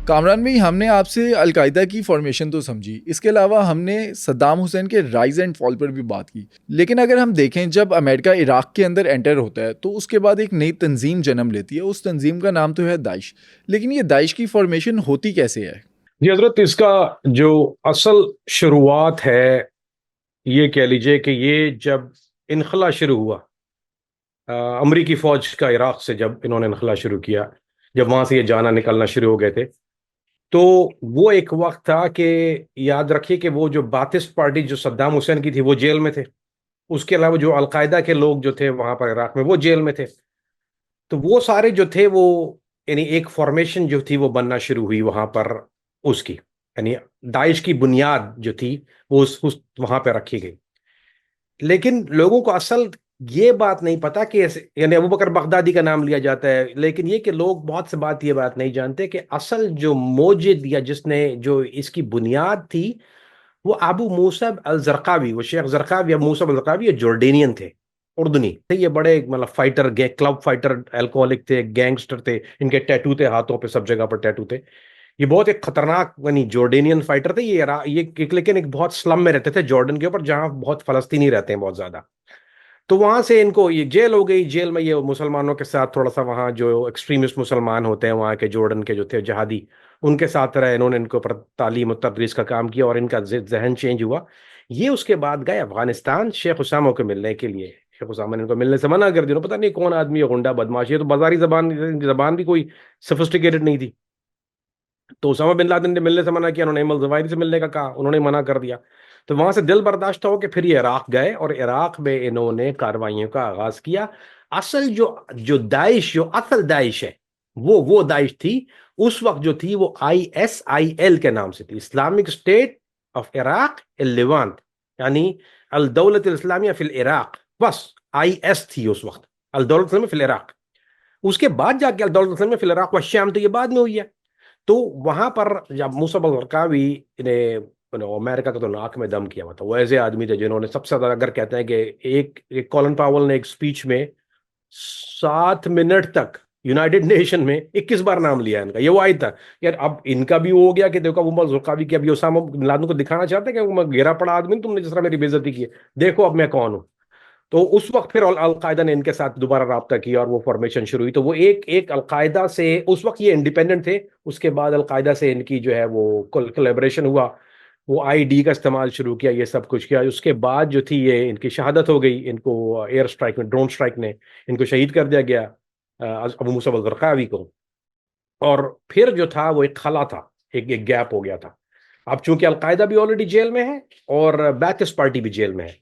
कामरान भाई, हमने आपसे अलकायदा की फॉर्मेशन तो समझी, इसके अलावा हमने सद्दाम हुसैन के राइज एंड फॉल पर भी बात की। लेकिन अगर हम देखें, जब अमेरिका इराक के अंदर एंटर होता है तो उसके बाद एक नई तंजीम जन्म लेती है। उस तंजीम का नाम तो है दाइश। लेकिन ये दाइश की फॉर्मेशन होती कैसे है? जी हजरत, इसका जो असल शुरुआत है, ये कह लीजिए कि ये जब इनखला शुरू हुआ, अमरीकी फौज का इराक से जब इन्होंने इनखला शुरू किया, जब वहां से ये जाना निकलना शुरू हो गए थे, तो वो एक वक्त था कि याद रखिए कि वो जो बाथिस्ट पार्टी जो सद्दाम हुसैन की थी वो जेल में थे। उसके अलावा जो अलकायदा के लोग जो थे वहां पर इराक में वो जेल में थे। तो वो सारे जो थे वो, यानी एक फॉर्मेशन जो थी वो बनना शुरू हुई वहां पर उसकी, यानी दाइश की बुनियाद जो थी वो उस वहां पे रखी गई। लेकिन लोगों को असल ये बात नहीं पता कि यानी अबू बकर बगदादी का नाम लिया जाता है, लेकिन ये कि लोग बहुत से बात ये बात नहीं जानते कि असल जो मोजिद या जिसने जो इसकी बुनियाद थी वो अबू मूसा अल जरकावी, वो शेख जरकावी या मूसा अल जरकावी, ये जॉर्डेनियन थे, उर्दुनी थे। ये बड़े मतलब फाइटर, क्लब फाइटर, अल्कोहलिक थे, गैंगस्टर थे। इनके टैटू थे हाथों पे, सब जगह पर टैटू थे। ये बहुत एक खतरनाक यानी जॉर्डेनियन फाइटर थे। लेकिन एक बहुत स्लम में रहते थे जॉर्डन के ऊपर, जहां बहुत फलस्तीनी रहते हैं बहुत ज्यादा। तो वहां से इनको ये जेल हो गई। जेल में ये मुसलमानों के साथ थोड़ा सा, वहाँ जो एक्सट्रीमिस्ट मुसलमान होते हैं वहाँ के जॉर्डन के जो थे जिहादी, उनके साथ रहे। इन्होंने इनके ऊपर तालीम और तदरीस का काम किया और इनका जहन चेंज हुआ। ये उसके बाद गए अफगानिस्तान शेख उसामा को मिलने के लिए। शेख उसामा ने इनको मिलने से मना कर दिया। पता नहीं कौन आदमी है, गुंडा बदमाश, ये तो बाजारी जबान, जबान भी कोई सोफिस्टिकेटेड नहीं थी। तो उसामा बिन लादेन ने मिलने से मना किया, उन्होंने अहमद जवाहिरी से मिलने का कहा, उन्होंने मना कर दिया। तो वहां से दिल बर्दाश्त हो कि फिर ये इराक गए और इराक में इन्होंने कार्रवाइयों का आगाज किया। असल जो जो दाइश, जो असल दाइश है, वो दाइश थी उस वक्त जो थी वो ISIL के नाम से थी, Islamic state of Iraq Levant, यानी अल दौलत इस्लामिया फिल इराक। बस IS थी उस वक्त, अल दौलत इस्लामिया फिल इराक। उसके बाद जाके अल दौलत इस्लामिया फिल इराक व शाम, तो ये बाद में हुई है। तो वहां पर जब मूसा बलरकावी ने अमेरिका का तो नाक में दम किया हुआ था, वो ऐसे आदमी थे जिन्होंने सबसे ज्यादा, अगर कहते हैं कि एक कॉलिन पावल ने एक स्पीच में 7 मिनट तक यूनाइटेड नेशन में 21 बार नाम लिया इनका। ये वो आई था यार, अब इनका भी वो हो गया कि देखो उमर जुल्कावी की, अब ये उसामा बिन लादेन को दिखाना चाहते हैं कि मैं गिरा पड़ा आदमी, तुमने जिस तरह मेरी बेइज्जती की है, देखो अब मैं कौन हूं। तो उस वक्त फिर अलकायदा ने इनके साथ दोबारा राब्ता किया और वो फॉर्मेशन शुरू हुई। तो वो एक एक अलकायदा से, उस वक्त ये इंडिपेंडेंट थे, उसके बाद अलकायदा से इनकी जो है वो कोलैबोरेशन हुआ। वो ID का इस्तेमाल शुरू किया, ये सब कुछ किया। उसके बाद जो थी ये इनकी शहादत हो गई। इनको एयर स्ट्राइक में, ड्रोन स्ट्राइक ने इनको शहीद कर दिया गया, अबू मूसा अल जरकावी को। और फिर जो था वो एक खला था, एक गैप हो गया था। अब चूंकि अलकायदा भी ऑलरेडी जेल में है और बैथिस्ट पार्टी भी जेल में है,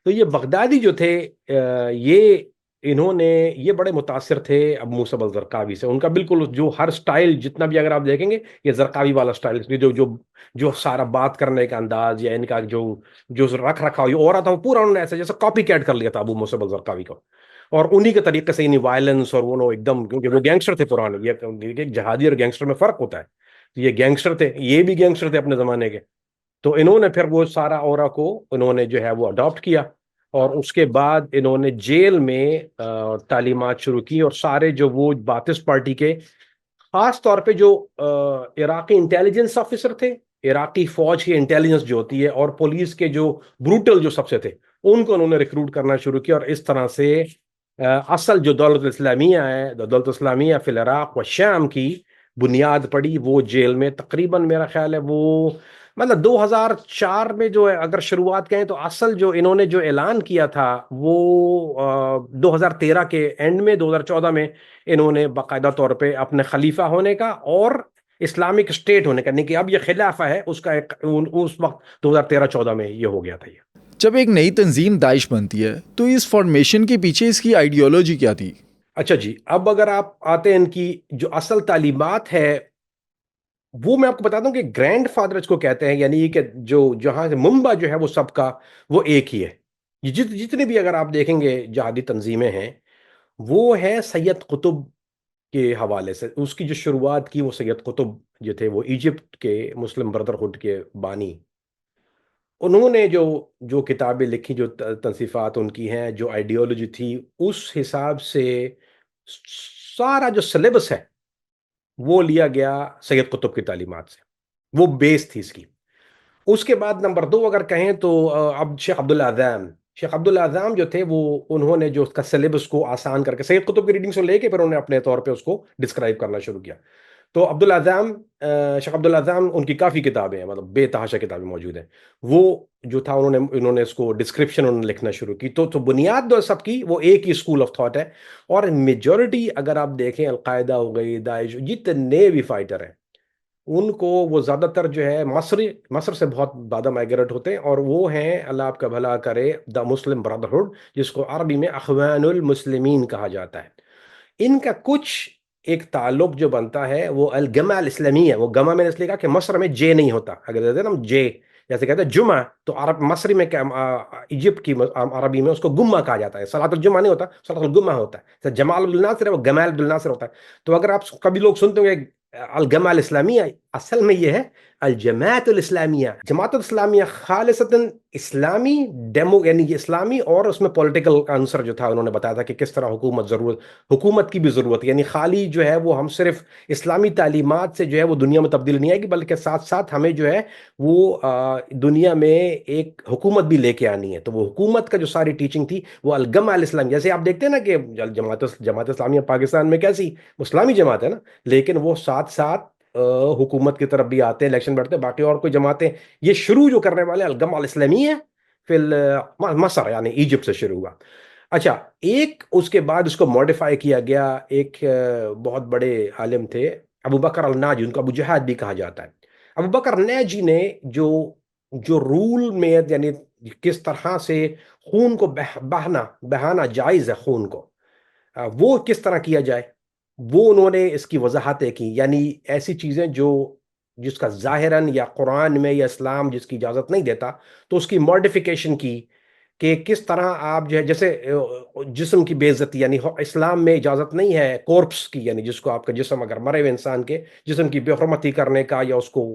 तो ये बगदादी जो थे, ये इन्होंने, ये बड़े मुतासिर थे अब मूसा अल जरकावी से। उनका बिल्कुल जो हर स्टाइल जितना भी अगर आप देखेंगे, ये जरकावी वाला स्टाइल, जो जो जो सारा बात करने का अंदाज या इनका जो जो रख रखाव ये और आता वो पूरा उन्होंने ऐसे जैसे कॉपी कैट कर लिया था अबू मूसा अल जरकावी को। और उन्हीं के तरीके से इन्हीं वायलेंस और वो एकदम, क्योंकि वो गैंगस्टर थे पुराने। ये जहादी और गैंगस्टर में फर्क होता है। तो ये गैंगस्टर थे, ये भी गैंगस्टर थे अपने जमाने के। तो इन्होंने फिर वो सारा औरा को इन्होंने जो है वो अडॉप्ट किया। और उसके बाद इन्होंने जेल में तालीमात शुरू की। और सारे जो वो बाथिस्ट पार्टी के, खास तौर पे जो इराकी इंटेलिजेंस ऑफिसर थे, इराकी फौज की इंटेलिजेंस जो होती है, और पुलिस के जो ब्रूटल जो सबसे थे, उनको उन्होंने रिक्रूट करना शुरू किया। और इस तरह से असल जो दौलत इस्लामिया है, दौलत इस्लामिया फिल इराक व शाम की बुनियाद पड़ी वो जेल में। तकरीबन मेरा ख्याल है वो मतलब 2004 में जो है, अगर शुरुआत कहें तो असल जो इन्होंने जो ऐलान किया था वो 2013 के एंड में, 2014 में इन्होंने बाकायदा तौर पे अपने खलीफा होने का और इस्लामिक स्टेट होने का, नहीं कि अब ये खिलाफा है उसका, एक उस वक्त 2013-14 में ये हो गया था ये। जब एक नई तंजीम दाइश बनती है तो इस फॉर्मेशन के पीछे इसकी आइडियोलॉजी क्या थी? अच्छा जी, अब अगर आप आते हैं इनकी जो असल तालीमात है, वो मैं आपको बताता हूँ कि ग्रैंड फादर इसको कहते हैं, यानी कि जो जहां से मुंबा जो है वो सबका वो एक ही है। ये जितने भी अगर आप देखेंगे जहादी तंजीमें हैं, वो है सैयद कुतुब के हवाले से। उसकी जो शुरुआत की वो सैयद कुतुब जो थे, वो इजिप्ट के मुस्लिम ब्रदरहुड के बानी। उन्होंने जो जो किताबें लिखी, जो तंसीफात उनकी हैं, जो आइडियोलॉजी थी, उस हिसाब से सारा जो सिलेबस है वो लिया गया सैयद कुतुब की तालीमात से, वो बेस थी इसकी। उसके बाद नंबर 2 अगर कहें तो अब शेख अब्दुल आज़म जो थे वो, उन्होंने जो उसका सिलेबस को आसान करके सैयद कुतुब की रीडिंग से लेके फिर उन्होंने अपने तौर पे उसको डिस्क्राइब करना शुरू किया। तो शेख अब्दुल आज़म उनकी काफ़ी किताबें हैं, मतलब बेतहाशा किताबें मौजूद हैं। वो जो था उन्होंने इसको डिस्क्रिप्शन उन्होंने लिखना शुरू की। तो बुनियाद दो सबकी वो एक ही स्कूल ऑफ थॉट है। और मेजॉरिटी अगर आप देखें, अलकायदा हो गई, दाइश, जितने भी फाइटर हैं उनको वो ज़्यादातर जो है मस्र से बहुत ज़्यादा माइग्रेट होते हैं, और वो हैं, अल्लाह आपका भला करे, द मुस्लिम ब्रदरहुड, जिसको अरबी में अखवानुल मुस्लिमीन कहा जाता है। इनका कुछ एक ताल्लुक जो बनता है वो अल गमा अल इस्लामी है। वो गमा मैंने इसलिए कहा कि मस्र में जे नहीं होता, अगर देते हैं ना हम जे, जैसे कहते हैं जुमा, तो अरब मसरी में क्या, इजिप्ट की अरबी में उसको गुम्मा कहा जाता है। सलातुल जुमा नहीं होता, सलातुल गुम्मा होता है। तो जमाल अब्दुल नासिर है, वो गमाल अब्दुल नासिर होता है। तो अगर आप कभी लोग सुनते होंगे अल गमा अल इस्लामिया, असल में ये है अल जमातुल इस्लामिया। जमातुल इस्लामिया खालिसतन इस्लामी, डेमो यानी कि इस्लामी, और उसमें पॉलिटिकल आंसर जो था उन्होंने बताया था कि किस तरह हुकूमत की भी जरूरत है। यानी खाली जो है वो हम सिर्फ इस्लामी तालीमात से जो है वो दुनिया में तब्दीली नहीं आएगी, बल्कि साथ साथ हमें जो है वो दुनिया में एक हुकूमत भी लेके आनी है। तो वो हुकूमत का जो सारी टीचिंग थी वो अलगम अल इस्लाम, जैसे आप देखते हैं ना कि जमात इस्लामिया पाकिस्तान में कैसी इस्लामी जमात है ना, लेकिन वो साथ साथ हुकूमत की तरफ भी आते हैं, इलेक्शन लड़ते हैं। बाकी और कोई जमातें, ये शुरू जो करने वाले अलगम अल इस्लामी है, फिर मसर यानी इजिप्ट से शुरू हुआ। अच्छा, एक उसके बाद उसको मॉडिफाई किया गया। एक बहुत बड़े आलिम थे, अबू बकर अल नाजी, उनको अबू जहाद भी कहा जाता है। अबू बकर नाजी ने जो जो रूल में, यानी किस तरह से खून को बहाना बहाना जायज है, खून को वो किस तरह किया जाए, वो उन्होंने इसकी वजाहतें की। यानी ऐसी चीजें जो जिसका जाहिरन या कुरान में या इस्लाम जिसकी इजाजत नहीं देता, तो उसकी मॉडिफिकेशन की, कि किस तरह आप जो है, जैसे जिस्म की बेइज्जती, यानी इस्लाम में इजाजत नहीं है कोर्प्स की, यानी जिसको आपका जिस्म, अगर मरे हुए इंसान के जिस्म की बेहुरमती करने का या उसको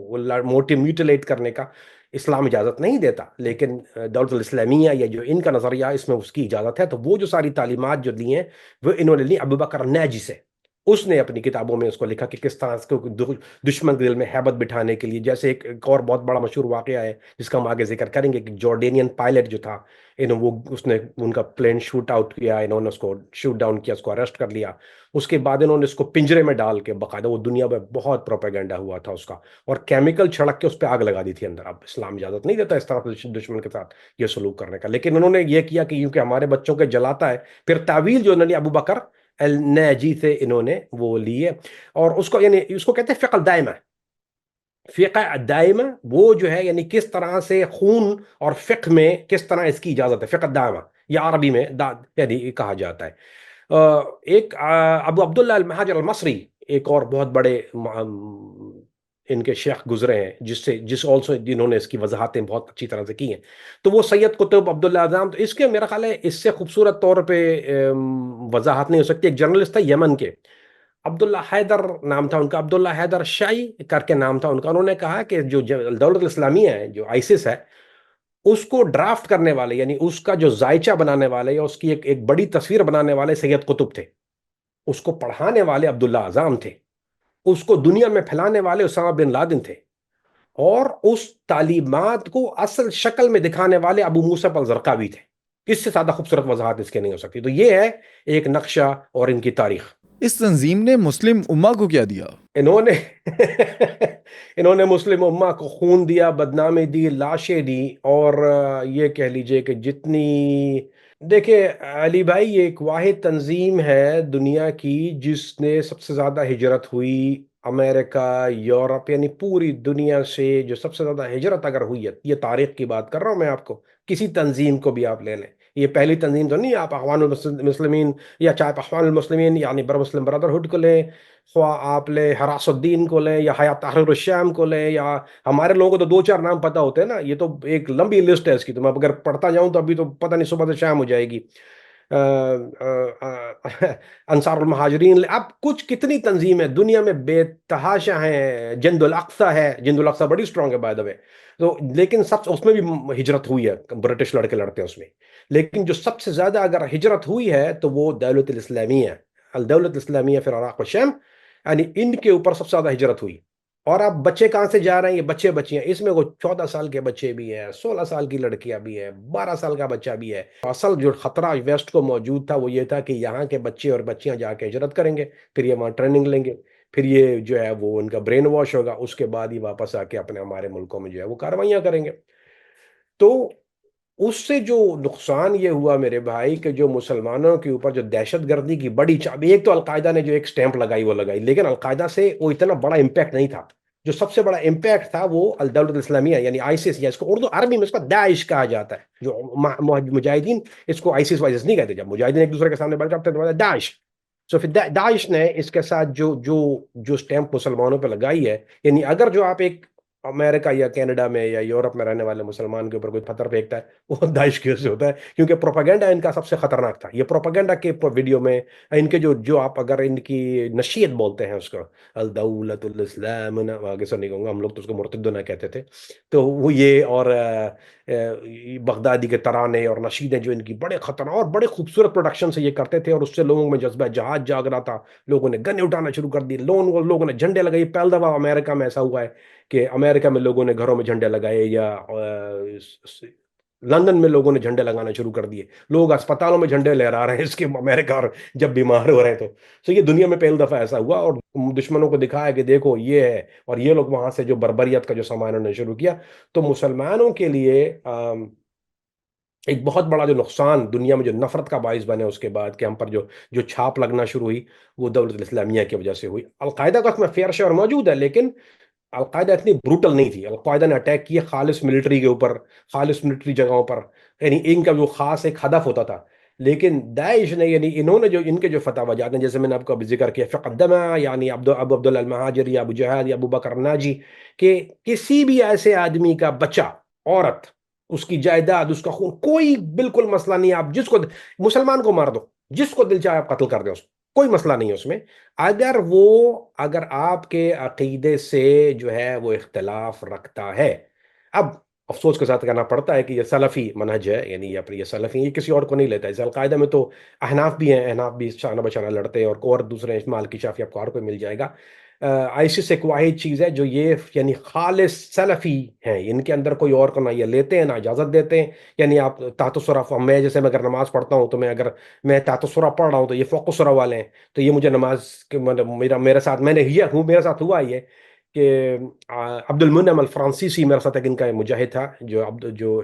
म्यूटिलेट करने का इस्लाम इजाजत नहीं देता। लेकिन दौलत इस्लामिया या जो इनका नजरिया, इसमें उसकी इजाजत है। तो वो जो सारी तालीमात जो दी हैं वो इन्होंने ली अबू बकर नैजी से। उसने अपनी किताबों में उसको लिखा कि किस तरह इसको दुश्मन के दिल में हैबत बिठाने के लिए। जैसे एक और बहुत बड़ा मशहूर वाकया है जिसका हम आगे जिक्र करेंगे, कि जॉर्डेनियन पायलट जो था, वो उसने उनका प्लेन शूट आउट किया, इन्होंने उसको शूट डाउन किया, उसको अरेस्ट कर लिया। उसके बाद इन्होंने उसको पिंजरे में डाल के, बाकायदा वो दुनिया में बहुत प्रोपेगेंडा हुआ था उसका, और केमिकल छिड़क के उस पर आग लगा दी थी अंदर। अब इस्लाम इजाजत नहीं देता इस तरह से दुश्मन के साथ ये सलूक करने का, लेकिन उन्होंने ये किया कि क्योंकि हमारे बच्चों के जलाता है। फिर तावील जो उन्होंने अबू बकर अल नैजी से इन्होंने वो लिए, और उसको यानी उसको कहते हैं फ़िक़्ह दाइमा। फ़िक़्ह दाइमा वो जो है, यानी किस तरह से खून और फ़िक़्ह में किस तरह इसकी इजाजत है, फ़िक़्ह दाइमा या अरबी में यानी कहा जाता है। एक अबू अब्दुल्ला अल महाजर अल मसरी, एक और बहुत बड़े इनके शेख गुजरे हैं, जिन्होंने इसकी वजाहतें बहुत अच्छी तरह से की हैं। तो वो सैयद कुतुब अब्दुल्ला आज़म, तो इसके मेरा ख्याल है इससे खूबसूरत तौर पे वजाहत नहीं हो सकती। एक जर्नलिस्ट था यमन के, अब्दुल्ला हैदर नाम था उनका, अब्दुल्ला हैदर शाही करके नाम था उनका। उन्होंने कहा कि जो दौलत इस्लामिया है, जो आईसिस है, उसको ड्राफ्ट करने वाले, यानी उसका जो जायचा बनाने वाले या उसकी एक बड़ी तस्वीर बनाने वाले सैयद कुतुब थे। उसको पढ़ाने वाले अब्दुल्ला आज़म थे। उसको दुनिया में फैलाने वाले उसामा बिन लादेन थे। और उस तालीमात को असल शक्ल में दिखाने वाले अबू मूसा अल जरकावी थे। इससे ज्यादा खूबसूरत वजाहत इसके नहीं हो सकती। तो ये है एक नक्शा और इनकी तारीख। इस तंजीम ने मुस्लिम उम्मा को क्या दिया? इन्होंने इन्होंने मुस्लिम उम्मा को खून दिया, बदनामी दी, लाशें दी, और ये कह लीजिए कि जितनी, देखिए अली भाई, ये एक वाहिद तंजीम है दुनिया की जिसने सबसे ज्यादा हिजरत हुई। अमेरिका, यूरोप, यानी पूरी दुनिया से जो सबसे ज्यादा हिजरत अगर हुई है, ये तारीख की बात कर रहा हूं मैं आपको, किसी तंजीम को भी आप ले लें, ये पहली तंजीम तो नहीं। आप अखवानुल मुस्लिमीन, या चाहे अखवानुल मुस्लिमीन यानी बर मुस्लिम ब्रदरहुड को लें, ख्वा आप ले हरासुद्दीन को लें, या हयात तहरीर शाम को लें, या हमारे लोगों को तो दो चार नाम पता होते हैं ना, ये तो एक लंबी लिस्ट है इसकी, तो मैं अगर पढ़ता जाऊं तो अभी तो पता नहीं सुबह से शाम हो जाएगी। अंसारुल महाजरीन, अब कुछ कितनी तंजीम है दुनिया में, बेतहाशा है। जिंदुल अक्सा है, जिंदुल अक्सा बड़ी स्ट्रांग है बाय द वे। तो लेकिन सब उसमें भी हिजरत हुई है, ब्रिटिश लड़के लड़ते हैं उसमें। लेकिन जो सबसे ज्यादा अगर हिजरत हुई है तो वो दौलत इस्लामिया, अल दौलत इस्लामिया, फिर इराक व शाम, यानी इनके ऊपर सबसे ज्यादा हिजरत हुई। और अब बच्चे कहाँ से जा रहे हैं? ये बच्चे बच्चियां, इसमें वो 14 साल के बच्चे भी हैं, 16 साल की लड़कियां भी है, 12 साल का बच्चा भी है। असल जो खतरा वेस्ट को मौजूद था वो ये था कि यहाँ के बच्चे और बच्चियां जाके हिजरत करेंगे, फिर ये वहाँ ट्रेनिंग लेंगे, फिर ये जो है वो उनका ब्रेन वॉश होगा, उसके बाद ही वापस आके अपने हमारे मुल्कों में जो है वो कार्रवाइयां करेंगे। तो उससे जो नुकसान ये हुआ मेरे भाई कि जो मुसलमानों के ऊपर जो दहशतगर्दी की बड़ी चाबी, एक तो अलकायदा ने जो एक स्टैंप लगाई वो लगाई, लेकिन अलकायदा से वो इतना बड़ा इम्पैक्ट नहीं था। जो सबसे बड़ा इम्पैक्ट था वो अल दौलत इस्लामिया यानी आईसिस, या इसको उर्दू अरबी में इसको दाइश कहा जाता है। जो मुजाहिदीन इसको आईसिस वाइसिस नहीं कहते, जब मुजाहिदीन एक दूसरे के सामने बैठ जाते हैं तो दाइश। सो फिर दाइश ने इसके साथ जो जो जो स्टैंप मुसलमानों पर लगाई है, यानी अगर जो आप एक अमेरिका या कनाडा में या यूरोप में रहने वाले मुसलमान के ऊपर कोई पत्थर फेंकता है, वो दाइश की वजह से होता है, क्योंकि प्रोपागेंडा इनका सबसे खतरनाक था। ये प्रोपागेंडा के वीडियो में इनके जो जो आप अगर इनकी नशीयत बोलते हैं उसको, अल दौलतुल इस्लाम आगे से नहीं कहूंगा, हम लोग तो उसको मुर्तदुना कहते थे, तो वो ये और बगदादी के तराने और नशीदें जो इनकी बड़े खतरनाक और बड़े खूबसूरत प्रोडक्शन से ये करते थे, और उससे लोगों में जज्बा जहाज जाग रहा था। लोगों ने गन उठाना शुरू कर दिए, लोगों ने झंडे लगाए। पहली दफा अमेरिका में ऐसा हुआ है कि अमेरिका में लोगों ने घरों में झंडे लगाए, या लंदन में लोगों ने झंडे लगाना शुरू कर दिए। लोग अस्पतालों में झंडे लहरा रहे हैं इसके अमेरिका, और जब बीमार हो रहे हैं तो ये दुनिया में पहली दफा ऐसा हुआ, और दुश्मनों को दिखाया कि देखो ये है, और ये लोग वहां से जो बर्बरियत का जो सामान उन्होंने शुरू किया। तो मुसलमानों के लिए एक बहुत बड़ा जो नुकसान दुनिया में जो नफरत का बायस बने उसके बाद कि हम पर जो जो छाप लगना शुरू हुई, वो दौलत इस्लामिया की वजह से हुई। अलकायदा का उसमें फेयर शेयर मौजूद है, लेकिन अलकायदा इतनी ब्रूटल नहीं थी। अलकायदा ने अटैक किया खालिस मिलिट्री के ऊपर, खालिस मिलिट्री जगहों पर, यानी इनका जो खास एक हदफ होता था। लेकिन दाइश ने, यानी इन्होंने जो इनके जो फतवा जाते हैं, जैसे मैंने आपको अभी जिक्र किया फ़क़द्दमा, यानी अबू अब्दुल अल महाजिर या अबू जहाद या अबू बकर नाजी, कि किसी भी ऐसे आदमी का बच्चा, औरत, उसकी जायदाद, उसका खून, कोई बिल्कुल मसला नहीं है। आप जिसको, मुसलमान को मार दो, जिसको दिल चाहे आप कत्ल कर दो, कोई मसला नहीं है उसमें, अगर आपके अकीदे से जो है वो इख्तलाफ रखता है। अब अफसोस के साथ कहना पड़ता है कि ये सलफी मनहज है, यानी ये सलफी, ये किसी और को नहीं लेता है। अलकायदा में तो अहनाफ भी हैं, अहनाफ भी शाना बशाना लड़ते हैं, और दूसरे इस्माल की शाफी आपको और कोई मिल जाएगा। आईसिस एक वाहिद चीज़ है जो ये यानी खालिस सलफी हैं, इनके अंदर कोई और को ना ये लेते हैं ना इजाज़त देते हैं। यानी आप तातुसुरा, मैं जैसे मैं अगर नमाज पढ़ता हूँ तो मैं तातुसुरा पढ़ रहा हूँ तो ये फ़ौक़ुसुरा वाले हैं, तो ये मुझे नमाज के मतलब मेरे साथ मेरे साथ हुआ ये कि अब्दुल मुन्नम अल फ्रांसीसी मेरे साथ एक इनका मुजाहिद था, जो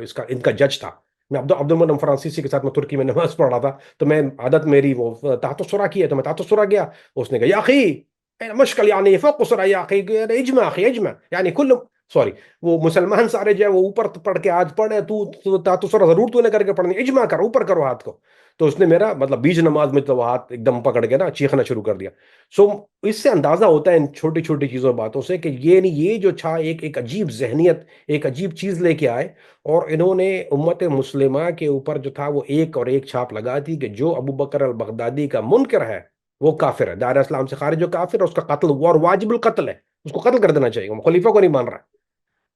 इसका इनका जज था। मैं अब्दुल मुन्नम फ्रांसीसी के साथ मैं तुर्की में नमाज पढ़ रहा था, तो मैं आदत मेरी वो तातुसुरा की है, तो मैं तातुसुरा गया। उसने कहा या अखी मुश्किल, यानी फ़ौक़ुसुरा या अखी, इज्मा अखी इज्मा, यानी कुल, सॉरी, वो मुसलमान सारे जो है वो ऊपर पढ़ के आज पढ़े, तू तातुसुरा जरूर तूने करके पढ़नी, इज्मा कर, ऊपर करो हाथ को। तो उसने मेरा मतलब बीच नमाज में तो वो हाथ एकदम पकड़ के ना चीखना शुरू कर दिया। सो इससे अंदाजा होता है इन छोटी छोटी चीजों बातों से कि ये जो छा एक एक अजीब जहनियत, एक अजीब चीज लेके आए, और इन्होंने उम्मत मुस्लिमा के ऊपर जो था वो एक और एक छाप लगा दी कि जो अबू बकर अल बगदादी का मुनकर है वो काफिर है, दायरा इस्लाम से खारिज, जो काफिर है उसका कत्ल हुआ, और वाजिबुल कत्ल है, उसको कत्ल कर देना चाहिए, वो खलीफा को नहीं मान रहा है।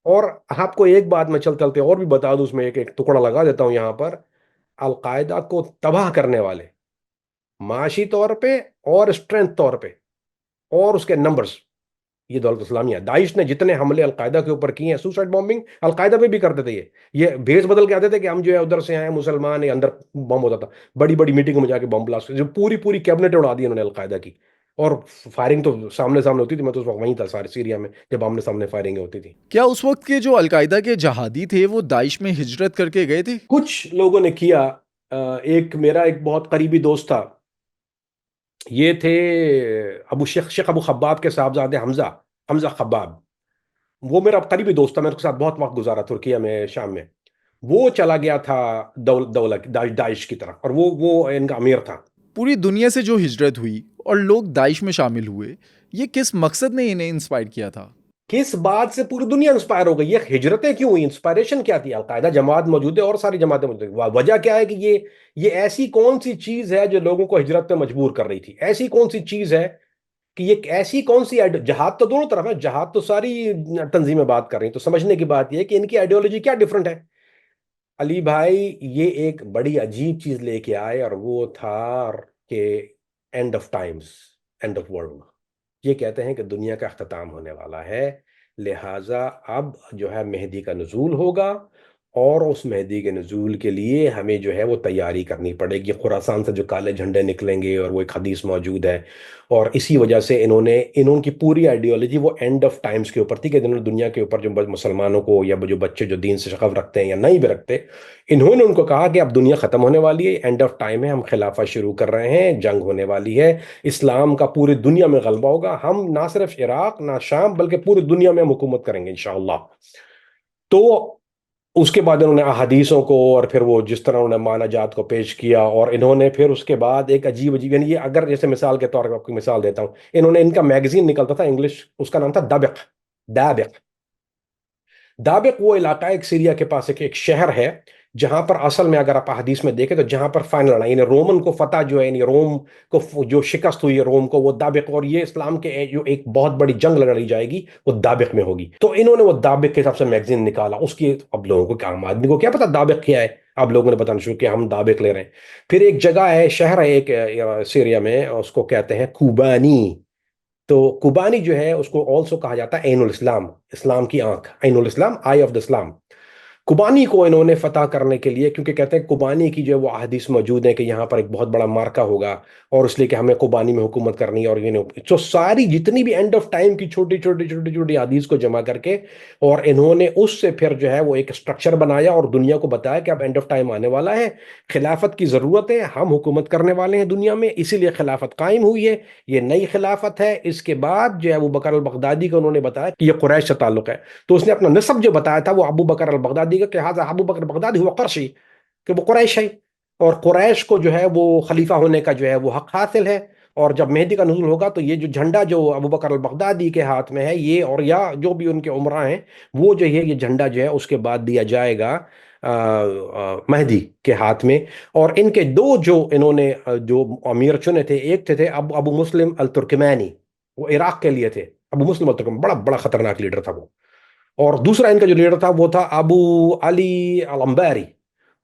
और आपको एक बात मैं चलते चलते और भी बता दूं, उसमें एक एक टुकड़ा लगा देता हूं यहां पर। अलकायदा को तबाह करने वाले माशी तौर पे और स्ट्रेंथ तौर पे और उसके नंबर्स, ये दौलत इस्लामिया, दाइश ने जितने हमले अलकायदा के ऊपर किए हैं, सुसाइड बॉम्बिंग अलकायदा पे भी करते थे। ये भेस बदल के आते थे कि हम जो है उधर से आए मुसलमान है, अंदर बम होता था, बड़ी बड़ी मीटिंग में जाके बम ब्लास्ट, जो पूरी पूरी कैबिनेट उड़ा दी उन्होंने अलकायदा की। और फायरिंग तो सामने सामने होती थी, मैं तो उस वक्त वहीं था सारे सीरिया में जब आमने सामने फायरिंग होती थी। क्या उस वक्त के जो अलकायदा के जहादी थे वो दाइश में हिजरत करके गए थे? कुछ लोगों ने किया। एक मेरा एक बहुत करीबी दोस्त था, ये थे शेख अबू खब्बाब के साहबजादे हमजा, हमजा खब्बाब। वो मेरा करीबी दोस्त था, मैंने उसके साथ बहुत वक्त गुजारा तुर्किया में, शाम में। वो चला गया था दाइश की तरफ, और वो इनका अमीर था। पूरी दुनिया से जो हिजरत हुई और लोग दाइश में शामिल हुए, ये किस मकसद ने इन्हें इंस्पायर किया था? किस बात से पूरी दुनिया इंस्पायर हो गई? ये हिजरतें क्यों हुई? इंस्पायरेशन क्या थी? अलकायदा जमात मौजूद है और सारी जमातें मौजूद है, वजह क्या है कि ये ऐसी कौन सी चीज है जो लोगों को हिजरत पे मजबूर कर रही थी? ऐसी कौन सी चीज है कि ये ऐसी कौन सी जहाद तो दोनों तरफ है, जहाद तो सारी तंजीमें बात कर रही हैं, तो समझने की बात यह है कि इनकी आइडियोलॉजी क्या डिफरेंट है। अली भाई ये एक बड़ी अजीब चीज लेके आए, और वो था कि end of times, end of world. ये कहते हैं कि दुनिया का अख्ताम होने वाला है, लिहाजा अब जो है मेहदी का नुज़ूल होगा, और उस मेहदी के नुज़ूल के लिए हमें जो है वो तैयारी करनी पड़ेगी। खुरासान से जो काले झंडे निकलेंगे, और वो एक हदीस मौजूद है। और इसी वजह से इन्होंने पूरी आइडियोलॉजी वो एंड ऑफ टाइम्स के ऊपर थी, कि इन्होंने दुनिया के ऊपर जो मुसलमानों को, या जो बच्चे जो दीन से शगफ रखते हैं या नहीं भी रखते, इन्होंने उनको कहा कि अब दुनिया खत्म होने वाली है, एंड ऑफ टाइम है, हम खिलाफत शुरू कर रहे हैं, जंग होने वाली है, इस्लाम का पूरी दुनिया में गलबा होगा, हम ना सिर्फ इराक ना शाम बल्कि पूरी दुनिया में हम हुकूमत करेंगे इंशाअल्लाह। तो उसके बाद इन्होंने अहादीसों को, और फिर वो जिस तरह उन्होंने माना जात को पेश किया, और इन्होंने फिर उसके बाद एक अजीब अजीब, यानी ये अगर जैसे मिसाल के तौर पर आपको मिसाल देता हूँ, इन्होंने, इनका मैगजीन निकलता था इंग्लिश, उसका नाम था दाबिक। दाबिक दाबिक वो इलाका है, एक सीरिया के पास एक शहर है, जहां पर असल में अगर आप हदीस में देखें तो जहां पर फाइनल लड़ाई, यानी रोमन को फतह जो है, यानी रोम को जो शिकस्त हुई है रोम को, वो दाबिक, और ये इस्लाम के जो एक बहुत बड़ी जंग लड़ी जाएगी वो दाबिक में होगी। तो इन्होंने वो दाबिक के हिसाब से मैगजीन निकाला। उसकी अब लोगों को क्या, आम आदमी को क्या पता दाबिक क्या है, अब लोगों ने बताना शुरू किया हम दाबिक ले रहे हैं। फिर एक जगह है, शहर है एक सीरिया में, उसको कहते हैं कुबानी। तो कुबानी जो है उसको ऑल्सो कहा जाता है ऐनुल इस्लाम, इस्लाम की आंख, ऐनुल इस्लाम, आई ऑफ द इस्लाम। कुबानी को इन्होंने फतह करने के लिए, क्योंकि कहते हैं कुबानी की जो है वो अहदीस मौजूद है कि यहाँ पर एक बहुत बड़ा मार्का होगा, और इसलिए कि हमें कुबानी में हुकूमत करनी है, और तो सारी जितनी भी एंड ऑफ टाइम की छोटी छोटी छोटी छोटी हदीस को जमा करके, और इन्होंने उससे फिर जो है वो एक स्ट्रक्चर बनाया, और दुनिया को बताया कि अब एंड ऑफ टाइम आने वाला है, खिलाफत की जरूरत है, हम हुकूमत करने वाले हैं दुनिया में, इसीलिए खिलाफत कायम हुई है, ये नई खिलाफत है। इसके बाद जो है अबू बकर अल बगदादी को उन्होंने बताया कि ये कुरैश से ताल्लुक है, तो उसने अपना नस्ब जो बताया था वो अबू बकर अल बगदादी का, कि हाजा अबू बकर बगदादी हुआ कुरैशी, कि वो कुरैश है, और कुरैश को जो है वो खलीफा होने का जो है वो हक हासिल है। और जब मेहदी का नुज़ूल होगा तो ये जो झंडा जो अबू बकर अल बगदादी के हाथ में है ये, और या जो भी उनके उमरा हैं, वो जो है ये झंडा जो है उसके बाद दिया जाएगा मेहदी के हाथ में। और इनके दो जो इन्होंने जो अमीर चुने थे, एक थे अबू मुस्लिम अल तुर्कमैनी, वो इराक के लिए थे। अबू मुस्लिम अल तुर्कमैनी बड़ा बड़ा खतरनाक लीडर था वो। और दूसरा इनका जो लीडर था वो था अबू अली अल अंबारी,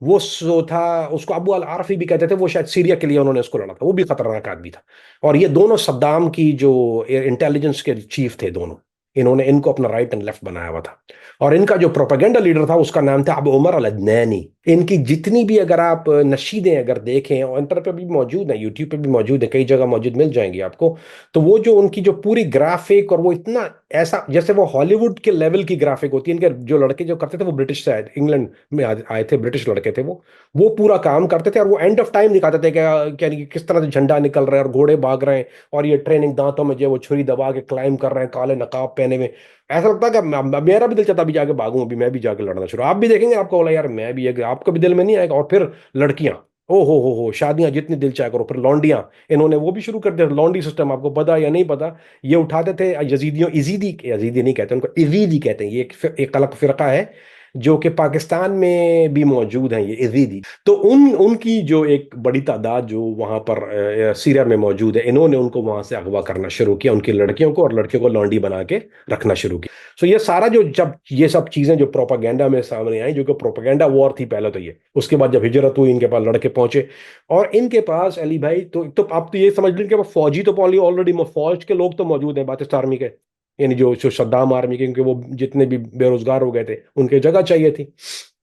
वो सो था, उसको अबू अल आरफी भी कहते थे, वो शायद सीरिया के लिए उन्होंने उसको लड़ा था, वो भी खतरनाक आदमी था। और ये दोनों सद्दाम की जो इंटेलिजेंस के चीफ थे दोनों, इन्होंने इनको अपना राइट एंड लेफ्ट बनाया हुआ था। और इनका जो प्रोपेगेंडा लीडर था उसका नाम था अबू उमर अल अदनानी। इनकी जितनी भी अगर आप नशीदें अगर देखें, और इंटर पे भी मौजूद है, यूट्यूब पे भी मौजूद है, कई जगह मौजूद मिल जाएंगी आपको, तो वो जो उनकी जो पूरी ग्राफिक, और वो इतना ऐसा जैसे वो हॉलीवुड के लेवल की ग्राफिक होती है। इनके जो लड़के जो करते थे वो ब्रिटिश से आए, इंग्लैंड में आए थे, ब्रिटिश लड़के थे वो पूरा काम करते थे, और वो एंड ऑफ टाइम दिखाते थे कि यानी कि किस तरह से झंडा निकल रहा है, और घोड़े भाग रहे हैं, और ये ट्रेनिंग दांतों में जो है वो छुरी दबा के क्लाइम कर रहे हैं, काले नकाब पहने हुए। ऐसा लगता है कि मेरा भी दिल चाहता अभी जाके भागूं, अभी मैं भी जाके लड़ना शुरू, आप भी देखेंगे आपको बोला यार मैं भी, आपका भी दिल में नहीं आएगा। और फिर लड़कियां, ओ हो, शादियां जितनी दिल चाहे करो। फिर लौंडियां, इन्होंने वो भी शुरू कर दिया, लौंडी सिस्टम, आपको पता या नहीं पता, ये उठाते थे यजीदियों, इजीदी, यजीदी नहीं कहते उनको, इजीदी कहते हैं, ये एक अलग फिरका है जो कि पाकिस्तान में भी मौजूद है, ये इजीदी। तो उनकी जो एक बड़ी तादाद जो वहां पर सीरिया में मौजूद है, इन्होंने उनको वहां से अगवा करना शुरू किया, उनकी लड़कियों को, और लड़कियों को लौंडी बना के रखना शुरू किया। सो ये सारा जो, जब ये सब चीजें जो प्रोपागेंडा में सामने आई, जो कि प्रोपागेंडा वॉर थी पहले तो ये, उसके बाद जब हिजरत हुई इनके पास लड़के पहुंचे, और इनके पास अली भाई, तो आप तो ये समझ लीजिए कि फौजी तो ऑलरेडी फौज के लोग तो मौजूद हैं बातिस्ता आर्मी के, यानी जो जो सद्दाम आर्मी के, क्योंकि वो जितने भी बेरोजगार हो गए थे उनके जगह चाहिए थी,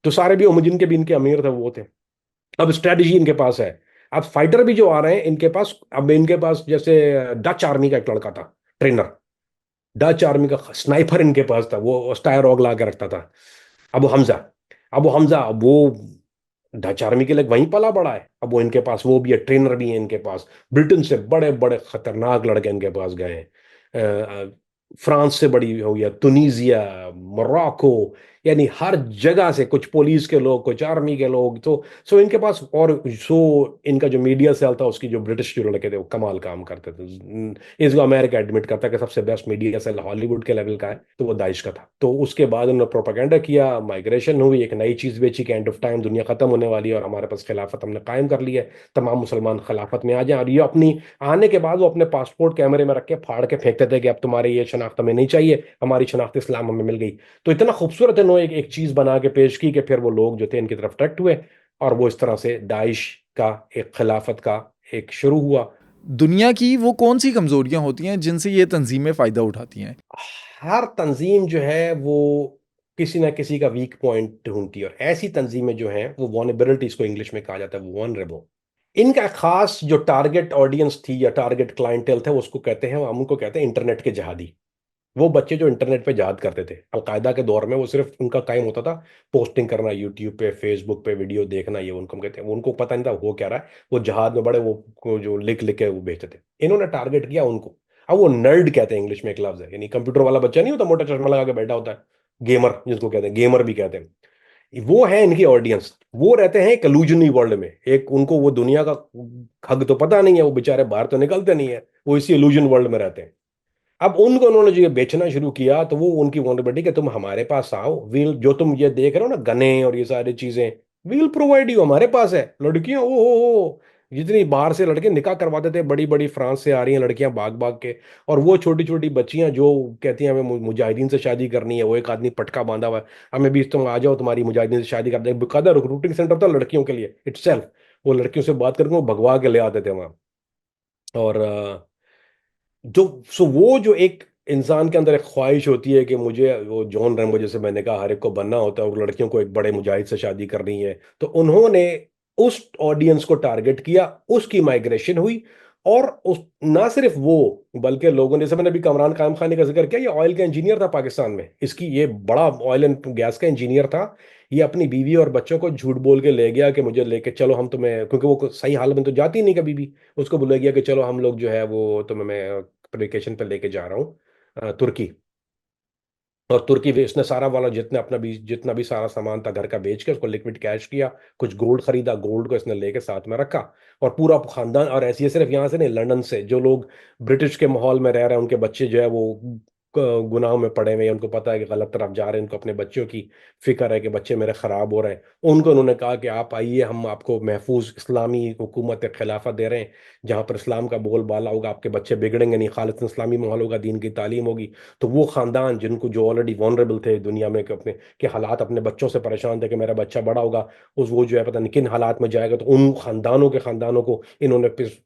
तो सारे भी जिनके भी इनके अमीर थे वो थे। अब स्ट्रेटजी इनके पास है, अब फाइटर भी जो आ रहे हैं इनके पास, अब इनके पास जैसे डच आर्मी का एक लड़का था ट्रेनर, डच आर्मी का स्नाइपर इनके पास था, वो स्टायर रॉग ला के रखता था, अबू हमजा। अबू हमजा वो डच आर्मी के लिए वहीं पला बड़ा है, अब वो इनके पास वो भी है, ट्रेनर भी है इनके पास। ब्रिटेन से बड़े बड़े खतरनाक लड़के इनके पास गए हैं, फ्रांस से बड़ी हो गया, तुनीजिया, मोरक्को, यानी हर जगह से, कुछ पुलिस के लोग, कुछ आर्मी के लोग, तो सो इनके पास। और सो इनका जो मीडिया सेल था उसकी जो ब्रिटिश जो लड़के थे वो कमाल काम करते थे। इसको अमेरिका एडमिट करता है कि सबसे बेस्ट मीडिया सेल हॉलीवुड के लेवल का है, तो वो दाइश का था। तो उसके बाद उन्होंने प्रोपागेंडा किया, माइग्रेशन हुई, एक नई चीज बेची कि एंड ऑफ टाइम दुनिया खत्म होने वाली है और हमारे पास खिलाफत हमने कायम कर ली है, तमाम मुसलमान खिलाफत में आ जाए। और ये अपनी आने के बाद वो अपने पासपोर्ट कैमरे में रख के फाड़ के फेंकते थे कि अब तुम्हारी ये शनाख्त हमें नहीं चाहिए, हमारी शनाख्त इस्लाम हमें मिल गई। तो इतना खूबसूरत इन्होंने एक चीज बना के पेश की कि फिर वो लोग जो थे इनकी तरफ अट्रैक्ट हुए, और वो इस तरह से दाइश का एक खिलाफत का एक शुरू हुआ। दुनिया की वो कौन सी कमजोरियां होती हैं जिनसे ये तंजीमें फायदा उठाती हैं? हर तंजीम जो है वो किसी ना किसी का वीक पॉइंट ढूंढती है, और ऐसी तंजीमें जो हैं वो वॉनरेबिलिटीज को इंग्लिश में कहा जाता है, वो वॉनरेबल। इनका खास जो टारगेट ऑडियंस थी या टारगेट क्लाइंटेल था, उसको कहते हैं, हम उनको कहते हैं इंटरनेट के जहादी। वो बच्चे जो इंटरनेट पे जहाद करते थे अलकायदा के दौर में, वो सिर्फ उनका टाइम होता था पोस्टिंग करना, यूट्यूब पे फेसबुक पे वीडियो देखना, ये उनको हम कहते हैं, उनको पता नहीं था वो क्या रहा है, वो जहाद में बड़े वो जो लिख लिख के वो भेजते थे। इन्होंने टारगेट किया उनको। अब वो नर्ड कहते हैं, इंग्लिश में एक लफ्ज है, यानी कंप्यूटर वाला बच्चा नहीं होता मोटा चश्मा लगा के बैठा होता है, गेमर जिसको कहते हैं, गेमर भी कहते हैं, वो है इनकी ऑडियंस। वो रहते हैं एक इल्यूजनरी वर्ल्ड में, एक उनको वो दुनिया का हक तो पता नहीं है, वो बेचारे बाहर तो निकलते नहीं है, वो इसी इल्यूजन वर्ल्ड में रहते हैं। अब उनको उन्होंने जो ये बेचना शुरू किया, तो वो उनकी वनरेबिलिटी कि तुम हमारे पास आओ, वील जो तुम ये देख रहे हो ना गने और ये सारी चीजें, वील प्रोवाइड यू, हमारे पास है। लड़कियां ओ जितनी बाहर से लड़के निकाह करवाते थे, बड़ी बड़ी फ्रांस से आ रही हैं लड़कियां भाग भाग के, और वो छोटी छोटी बच्चियां जो कहती हैं हमें मुजाहिदीन से शादी करनी है, वो एक आदमी पटका बांधा हुआ है, हमें भी तुम आ जाओ तुम्हारी मुजाहिदीन से शादी कर दे, बेकायदा रिक्रूटिंग सेंटर था लड़कियों के लिए इटसेल्फ। वो लड़कियों से बात करके वो भगवा के ले आते थे वहां। और जो सो वो जो एक इंसान के अंदर एक ख्वाहिश होती है कि मुझे वो जॉन रैम्बो जैसे मैंने कहा हर एक को बनना होता है, और लड़कियों को एक बड़े मुजाहिद से शादी करनी है, तो उन्होंने उस ऑडियंस को टारगेट किया, उसकी माइग्रेशन हुई। और उस ना सिर्फ वो, बल्कि लोगों ने, जैसे मैंने अभी कमरान कायम खानी का जिक्र किया, ये ऑयल का इंजीनियर था पाकिस्तान में, इसकी ये बड़ा ऑयल एंड गैस का इंजीनियर था। ये अपनी बीवी और बच्चों को झूठ बोल के ले गया कि मुझे लेके चलो हम तुम्हें, क्योंकि वो सही हाल में तो जाती नहीं कभी भी, उसको बोला गया कि चलो हम लोग जो है वो तुम्हें मैं वेकेशन पे लेके जा रहा हूँ तुर्की। और तुर्की भी इसने सारा वाला जितना भी सारा सामान था घर का बेच के उसको लिक्विड कैश किया, कुछ गोल्ड खरीदा, गोल्ड को इसने लेके साथ में रखा, और पूरा खानदान, और ऐसी है सिर्फ यहाँ से नहीं, लंदन से जो लोग ब्रिटिश के माहौल में रह रहे हैं उनके बच्चे जो है वो गुनाहों में पड़े हुए हैं, उनको पता है कि गलत तरफ जा रहे हैं, उनको अपने बच्चों की फिक्र है कि बच्चे मेरे खराब हो रहे हैं, उनको उन्होंने कहा कि आप आइए, हम आपको महफूज इस्लामी हुकूमत खिलाफत दे रहे हैं, जहाँ पर इस्लाम का बोलबाला होगा, आपके बच्चे बिगड़ेंगे नहीं, खालिद इस्लामी माहौल होगा, दीन की तालीम होगी। तो वो खानदान जिनको जो ऑलरेडी वनरेबल थे दुनिया में, कि अपने के हालात, अपने बच्चों से परेशान थे कि मेरा बच्चा बड़ा होगा, उस वो जो है पता नहीं किन हालात में जाएगा, तो उन खानदानों को इन्होंने फिर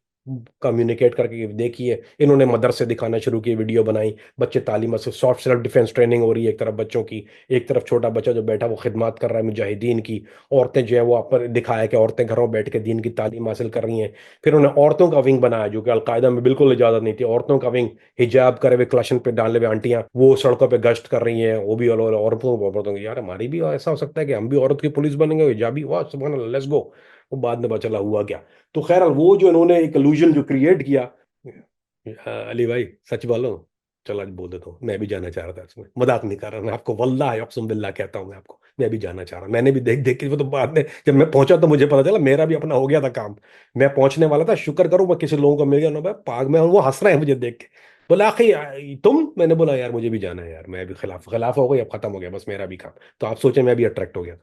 कम्युनिकेट करके देखिए, इन्होंने मदरसे दिखाना शुरू किए, वीडियो बनाई, बच्चे तालीम से सॉफ्ट सेल्फ डिफेंस ट्रेनिंग हो रही है एक तरफ बच्चों की, एक तरफ छोटा बच्चा जो बैठा वो खिदमत कर रहा है मुजाहिदीन की, औरतें जो है वो आप पर दिखाया कि औरतें घरों बैठ के दीन की तालीम हासिल कर रही हैं। फिर उन्होंने औरतों का विंग बनाया जो कि अलकायदा में बिल्कुल इजाजत नहीं थी, औरतों का विंग, हिजाब करे हुए क्लशन पे डाले हुए आंटियां वो सड़कों पे गश्त कर रही हैं, वो भी औरतों की, यार हमारी भी ऐसा हो सकता है कि हम भी औरत की पुलिस बनेंगे, हिजाबी, वाह सुभान अल्लाह, लेट्स गो। वो बाद में पता चला हुआ क्या। तो खैर वो जो इन्होंने एक इल्यूजन जो क्रिएट किया, अली भाई सच बोलो, चलो आज बोल देता हूँ, मैं भी जाना चाह रहा था इसमें, मजाक नहीं कर रहा मैं आपको, वल्लाह अक़सम बिल्लाह कहता हूँ मैं आपको, मैं भी जाना चाह रहा, मैंने भी देख देख के, वो तो बाद में जब मैं पहुंचा तो मुझे पता चला मेरा भी अपना हो गया था काम। मैं पहुंचने वाला था, शुक्र करूँ मैं किसी लोगों को मिल गया ना, मैं पाग में, वो हंस रहे हैं मुझे देख के, बोला आखिर तुम, मैंने बोला यार मुझे भी जाना है यार, मैं भी खिलाफ खिलाफ हो गई, अब खत्म हो गया बस मेरा भी काम। तो आप सोचे मैं भी अट्रैक्ट हो गया,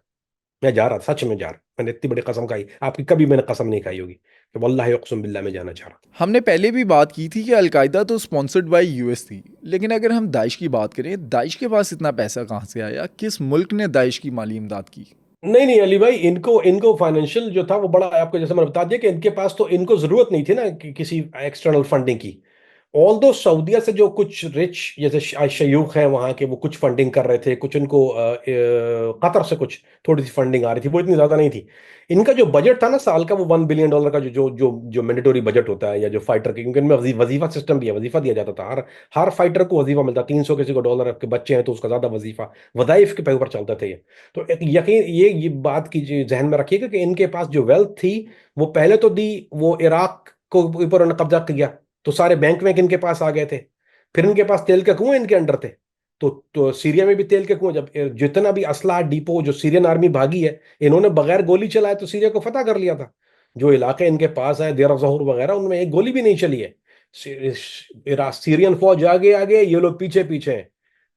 मैं जा रहा था, सच में जा रहा, मैंने इतनी बड़ी कसम खाई, आपकी कभी मैंने कसम नहीं खाई होगी कि वल्लाहि अक़सम बिल्लाह मैं जाना चाह रहा। हमने पहले भी बात की थी कि अलकायदा तो स्पॉन्सर्ड बाय यूएस थी, लेकिन अगर हम दाइश की बात करें, दाइश के पास इतना पैसा कहाँ से आया? किस मुल्क ने दाइश की माली इमदाद की? नहीं नहीं अली भाई, इनको इनको फाइनेंशियल जो था वो बड़ा, आपको जैसे मैंने बता दिया कि इनके पास तो, इनको जरूरत नहीं थी ना किसी एक्सटर्नल फंडिंग की। ऑल दो सऊदीया से जो कुछ रिच जैसे शयूख हैं वहाँ के, वो कुछ फंडिंग कर रहे थे, कुछ इनको कतर से कुछ थोड़ी सी फंडिंग आ रही थी, वो इतनी ज्यादा नहीं थी। इनका जो बजट था ना साल का, वो $1 बिलियन का जो जो जो जो मैंडेटरी बजट होता है, या जो फाइटर के, क्योंकि इनमें वजीफा सिस्टम भी है, वजीफा दिया जाता था, हर हर फाइटर को वजीफा मिलता, 300 किसी को डॉलर के बच्चे हैं तो उसका ज्यादा वजीफा, वजाइफ के ऊपर चलते थे ये। तो एक यकीन ये बात कीजिए, जहन में रखिएगा कि इनके पास जो वेल्थ थी वो पहले तो दी, वो इराक को ऊपर उन्होंने कब्जा किया, तो सारे बैंक वैंक इनके पास आ गए थे। फिर इनके पास तेल के कुएं इनके अंडर थे, तो सीरिया में भी तेल के कुएं, जब जितना भी असला डिपो जो सीरियन आर्मी भागी है, इन्होंने बगैर गोली चलाए तो सीरिया को फतह कर लिया था। जो इलाके इनके पास है देर जहूर वगैरह, उनमें एक गोली भी नहीं चली है। सीरियन फौज आगे आगे, ये लोग पीछे पीछे हैं।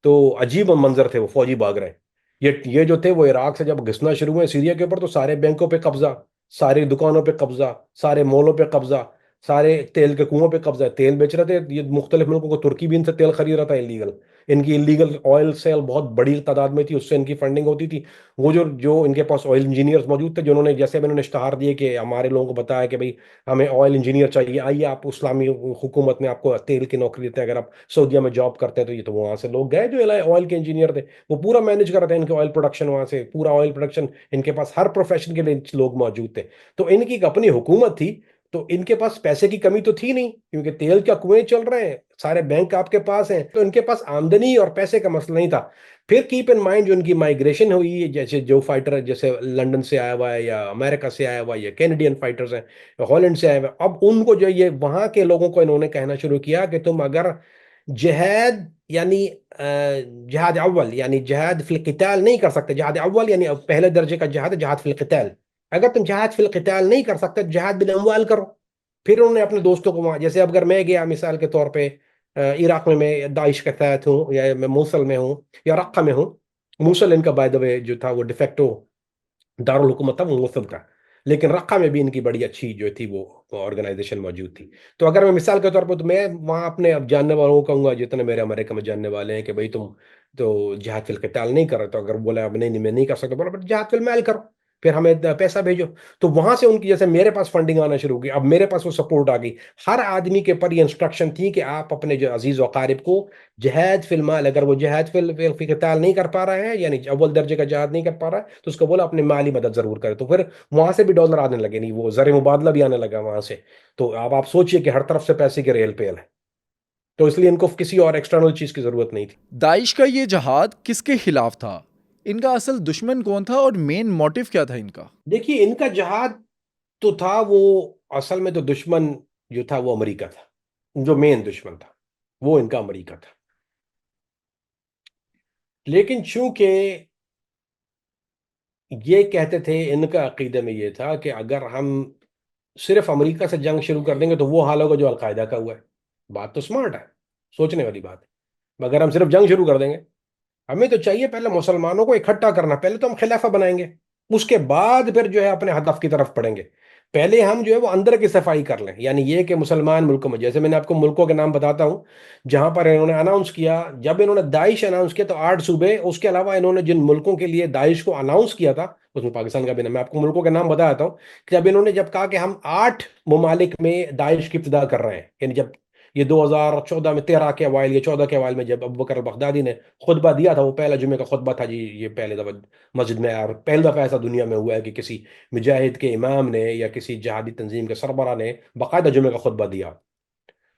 तो अजीब मंजर थे, वो फौजी भाग रहे हैं। ये जो थे वो इराक से जब घिसना शुरू हुए सीरिया के ऊपर, तो सारे बैंकों पे कब्जा, सारी दुकानों पे कब्जा, सारे मॉलों पे कब्जा, सारे तेल के कुओं पे कब्जा, तेल बेच रहे थे ये मुख्तलिफ मुल्कों को, तुर्की भी इनसे तेल खरीद रहा था इलीगल। इनकी इलीगल ऑयल सेल बहुत बड़ी तादाद में थी, उससे इनकी फंडिंग होती थी। वो जो जो इनके पास ऑयल इंजीनियर्स मौजूद थे, जिन्होंने जैसे इन्होंने इश्तहार दिए कि हमारे लोगों को बताया कि भाई हमें ऑयल इंजीनियर चाहिए, आइए आप इस्लामी हुकूमत में आपको तेल की नौकरी देते हैं, अगर आप सऊदीया में जॉब करते हैं तो ये, तो वहां से लोग गए जो ऑयल के इंजीनियर थे, वो पूरा मैनेज कर रहे थे इनके ऑयल प्रोडक्शन, वहां से पूरा ऑयल प्रोडक्शन, इनके पास हर प्रोफेशन के लिए लोग मौजूद थे। तो इनकी एक अपनी हुकूमत थी, तो इनके पास पैसे की कमी तो थी नहीं, क्योंकि तेल का कुएं चल रहे हैं, सारे बैंक आपके पास हैं, तो इनके पास आमदनी और पैसे का मसला नहीं था। फिर कीप इन माइंड जो इनकी माइग्रेशन हुई है, जैसे जो फाइटर जैसे लंदन से आया हुआ है या अमेरिका से आया हुआ है या कैनेडियन फाइटर्स हैं, हॉलैंड से आए हुए हैं, अब उनको जो ये वहां के लोगों को इन्होंने कहना शुरू किया कि तुम अगर जिहाद यानी जिहाद अव्वल यानी जिहाद फिल क़िताल नहीं कर सकते, जिहाद अव्वल यानी पहले दर्जे का जिहाद, जिहाद फिल क़िताल, अगर तुम जिहाद फिल क़िताल नहीं कर सकते जिहाद बिल अम्वाल करो। फिर उन्होंने अपने दोस्तों को वहां, जैसे अब अगर मैं गया मिसाल के तौर पे इराक में, मैं दाइश के तहत हूँ या मैं मूसल में हूँ या रक्का में हूँ, मूसल इनका बाय द वे जो था वो डिफेक्टो दारुल हुकूमत था वो मूसल था, लेकिन रक्का में भी इनकी बड़ी अच्छी जो थी वो ऑर्गेनाइजेशन मौजूद थी। तो अगर मैं मिसाल के तौर पर, तो मैं वहाँ अपने अब जानने वालों को कहूंगा जितने मेरे अमेरिका में जानने वाले हैं कि भाई तुम तो जिहाद फिल क़िताल नहीं कर रहे, तो अगर बोला अब नहीं नहीं मैं नहीं कर सकता, बोला जिहाद फिल माल करो, फिर हमें पैसा भेजो। तो वहां से उनकी जैसे मेरे पास फंडिंग आना शुरू हो गई, अब मेरे पास वो सपोर्ट आ गई। हर आदमी के पर ये इंस्ट्रक्शन थी कि आप अपने जो अजीज वकारिब को जहाद फिल माल, अगर वो जहाद फिल क़िताल नहीं कर पा रहा है यानी अव्वल दर्जे का जहाद नहीं कर पा रहा है, तो उसको बोला अपने माली मदद जरूर करे। तो फिर वहां से भी डॉलर आने लगे, नहीं वो ज़र मुबादला भी आने लगा वहां से। तो अब आप सोचिए कि हर तरफ से पैसे की रेल पेल है, तो इसलिए इनको किसी और एक्सटर्नल चीज की जरूरत नहीं थी। दाइश का ये जहाद किसके खिलाफ था? इनका असल दुश्मन कौन था और मेन मोटिव क्या था इनका? देखिए इनका जहाद तो था वो, असल में तो दुश्मन जो था वो अमेरिका था, जो मेन दुश्मन था वो इनका अमेरिका था। लेकिन चूंकि ये कहते थे, इनका अकीदे में ये था कि अगर हम सिर्फ अमेरिका से जंग शुरू कर देंगे तो वो हाल होगा जो अलकायदा का हुआ है। बात तो स्मार्ट है, सोचने वाली बात है, मगर हम सिर्फ जंग शुरू कर देंगे, हमें तो चाहिए पहले मुसलमानों को इकट्ठा करना, पहले तो हम खिलाफा बनाएंगे, उसके बाद फिर जो है अपने हदफ की तरफ पढ़ेंगे। पहले हम जो है वो अंदर की सफाई कर लें, यानी ये कि मुसलमान मुल्कों में, जैसे मैंने आपको मुल्कों के नाम बताता हूं जहां पर इन्होंने अनाउंस किया, जब इन्होंने दाइश अनाउंस किया तो 8 सूबे, उसके अलावा इन्होंने जिन मुल्कों के लिए दाइश को अनाउंस किया था उसमें पाकिस्तान का भी नाम, मैं आपको मुल्कों के नाम बताता हूँ कि जब इन्होंने जब कहा कि हम 8 ममालिक में दाइश की इब्तिदा कर रहे हैं, यानी जब ये 2014 में 13 के अवाइल या 14 के अवाइल में जब अबू बकर अल बगदादी ने खुतबा दिया था, वो पहला जुमे का खुतबा था जी, ये पहले दफा मस्जिद में आया, और पहली दफा ऐसा दुनिया में हुआ है कि किसी मुजाहिद के इमाम ने या किसी जहादी तंजीम के सरबरा ने बाकायदा जुमे का खुतबा दिया।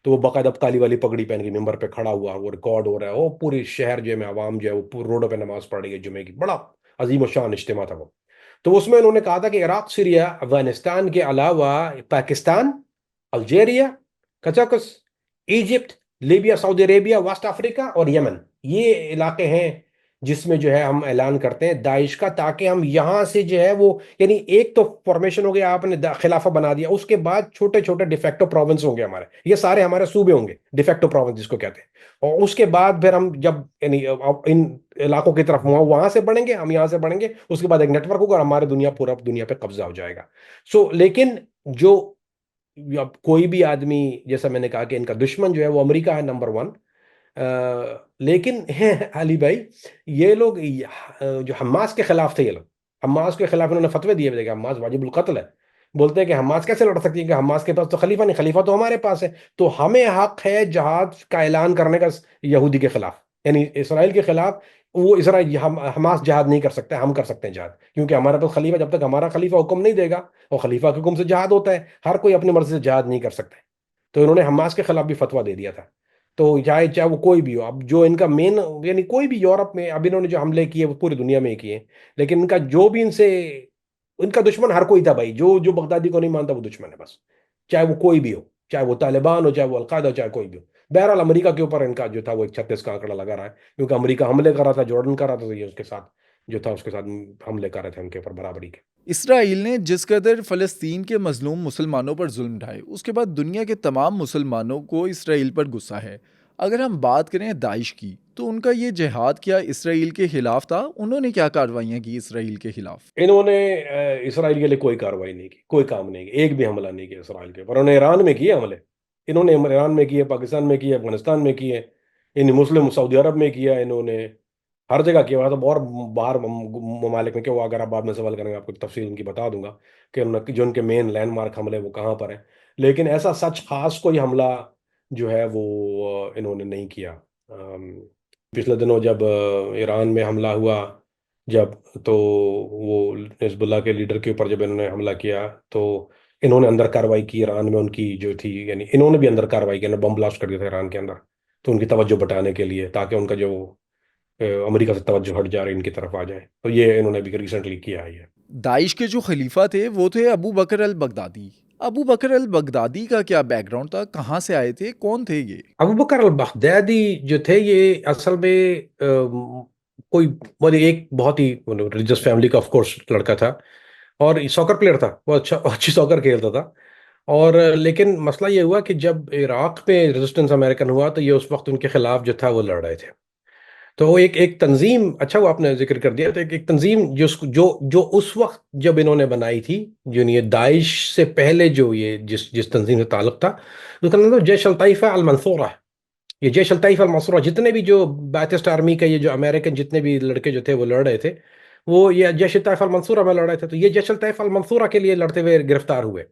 तो वो बाकायदा काली वाली पगड़ी पहन के मेंबर पे खड़ा हुआ, वो रिकॉर्ड हो रहा है, वो पूरी शहर जो है में आवाम जो है वो पूरे रोडों पे नमाज पढ़ रही है जुमे की, बड़ा अजीम शान इज्तिमा था वो। तो उसमें उन्होंने कहा था कि इराक, सीरिया, अफगानिस्तान के अलावा पाकिस्तान, अल्जेरिया, कजाकस, Egypt, Libya, Saudi Arabia, West Africa और यमन, ये इलाके हैं जिसमें जो है हम ऐलान करते हैं दाइश का, ताकि हम यहां से जो है वो, यानी एक तो फॉर्मेशन हो गया, आपने खिलाफा बना दिया, उसके बाद छोटे छोटे डिफेक्टो प्रोविंस होंगे हमारे, ये सारे हमारे सूबे होंगे, डिफेक्टो प्रोविंस जिसको कहते हैं। और उसके बाद फिर हम जब यानी इन इलाकों की तरफ वहां वहां से बढ़ेंगे, हम यहाँ से बढ़ेंगे, उसके बाद एक नेटवर्क होगा और हमारे दुनिया पूरा दुनिया पे कब्जा हो जाएगा। लेकिन जो अब कोई भी आदमी, जैसा मैंने कहा कि इनका दुश्मन जो है वो अमेरिका है नंबर 1। लेकिन है अली भाई, ये लोग जो हमास के खिलाफ थे, ये लोग हमास के खिलाफ इन्होंने फतवे दिए, देखा हमास वाजिबुल कत्ल है, बोलते हैं कि हमास कैसे लड़ सकती है, कि हमास के पास तो खलीफा नहीं, खलीफा तो हमारे पास है, तो हमें हक है जहाद का ऐलान करने का यहूदी के खिलाफ, यानी इसराइल के खिलाफ। वो इसराइल हमास जहाद नहीं कर सकते, हम कर सकते हैं जहाद, क्योंकि हमारे पास खलीफा, जब तक हमारा खलीफा हुक्म नहीं देगा, और खलीफा के हुक्म से जहाद होता है, हर कोई अपनी मर्जी से जहाद नहीं कर सकता है। तो इन्होंने हमास के खिलाफ भी फतवा दे दिया था। तो चाहे चाहे वो कोई भी हो, अब जो इनका मेन, यानी कोई भी यूरोप में अब इन्होंने जो हमले किए वो पूरी दुनिया में ही किए, लेकिन इनका जो भी इनसे, इनका दुश्मन हर कोई था भाई, जो जो बगदादी को नहीं मानता वो दुश्मन है बस, चाहे वो कोई भी हो, चाहे वो तालिबान हो, चाहे वो अलकायदा हो, चाहे कोई भी हो। बहरहाल अमेरिका के ऊपर इनका जो था वो 36 का आंकड़ा लगा रहा है, क्योंकि अमेरिका हमले कर रहा था, जॉर्डन कर रहा था, तो ये उसके साथ जो था उसके साथ हमले कर रहे थे उनके ऊपर बराबरी के। इसराइल ने जिस कदर फ़लस्तीन के मज़लूम मुसलमानों पर जुल्म ढाए, उसके बाद दुनिया के तमाम मुसलमानों को इसराइल पर गुस्सा है। अगर हम बात करें दाइश की, तो उनका ये जिहाद क्या इसराइल के खिलाफ था? उन्होंने क्या कार्रवाइयाँ की इसराइल के खिलाफ? इन्होंने इसराइल के लिए कोई कार्रवाई नहीं की, कोई काम नहीं किया, एक भी हमला नहीं किया इसराइल के ऊपर। उन्होंने ईरान में किए हमले, इन्होंने ईरान में किए, पाकिस्तान में किए, अफगानिस्तान में किए, इन मुस्लिम सऊदी अरब में किया इन्होंने, हर जगह किया हुआ था। और बाहर ममालिक में क्या हुआ, अगर आप बाद में सवाल करेंगे आपको तफसील उनकी बता दूंगा कि जो उनके मेन लैंडमार्क हमले वो कहाँ पर है। लेकिन ऐसा सच खास कोई हमला जो है वो इन्होंने नहीं किया। पिछले दिनों जब ईरान में हमला हुआ, जब तो वो हिजबुल्लाह के लीडर के ऊपर जब इन्होंने हमला किया, तो इन्होंने अंदर कार्रवाई की ईरान में, उनकी जो थी यानी इन्होंने भी अंदर कार्रवाई की, इन्होंने बम ब्लास्ट कर दिया था ईरान के अंदर, तो उनकी तवज्जो बटाने के लिए, ताकि उनका जो अमेरिका से तवज्जो हट जा रही इनकी तरफ आ जाए। तो ये इन्होंने भी रिसेंटली किया है ये। दाइश के जो खलीफा थे वो थे Abu Bakr al Baghdadi. Abu Bakr al Baghdadi का क्या बैकग्राउंड था, कहाँ से आए थे, कौन थे ये? अबू बकर अल बगदादी जो थे ये असल में कोई बड़ी एक बहुत ही रिलीजियस फैमिली का ऑफ कोर्स लड़का था, और सॉकर प्लेयर था, वो अच्छा अच्छी सॉकर खेलता था। और लेकिन मसला ये हुआ कि जब इराक में रेजिस्टेंस अमेरिकन हुआ, तो ये उस वक्त उनके खिलाफ जो था वो लड़ रहे थे। तो वो एक एक तंजीम, अच्छा वो आपने जिक्र कर दिया, तो एक तंजीम जो जो जो उस वक्त जब इन्होंने बनाई थी, जो ये दाइश से पहले जो ये जिस जिस तंजीम से ताल्लुक था, उसका नाम था जैश अल तैयफा अल मंसूरा। ये जैश अल तैयफा अल मंसूरा, जितने भी जो बैथिस्ट आर्मी के ये जो अमेरिकन जितने भी लड़के जो थे वो लड़ रहे थे, वो ये जैश अल तैयफा अल मंसूरा में लड़ रहे थे। तो ये जैश अल तैयफा अल मंसूरा के लिए लड़ते हुए गिरफ्तार हुए,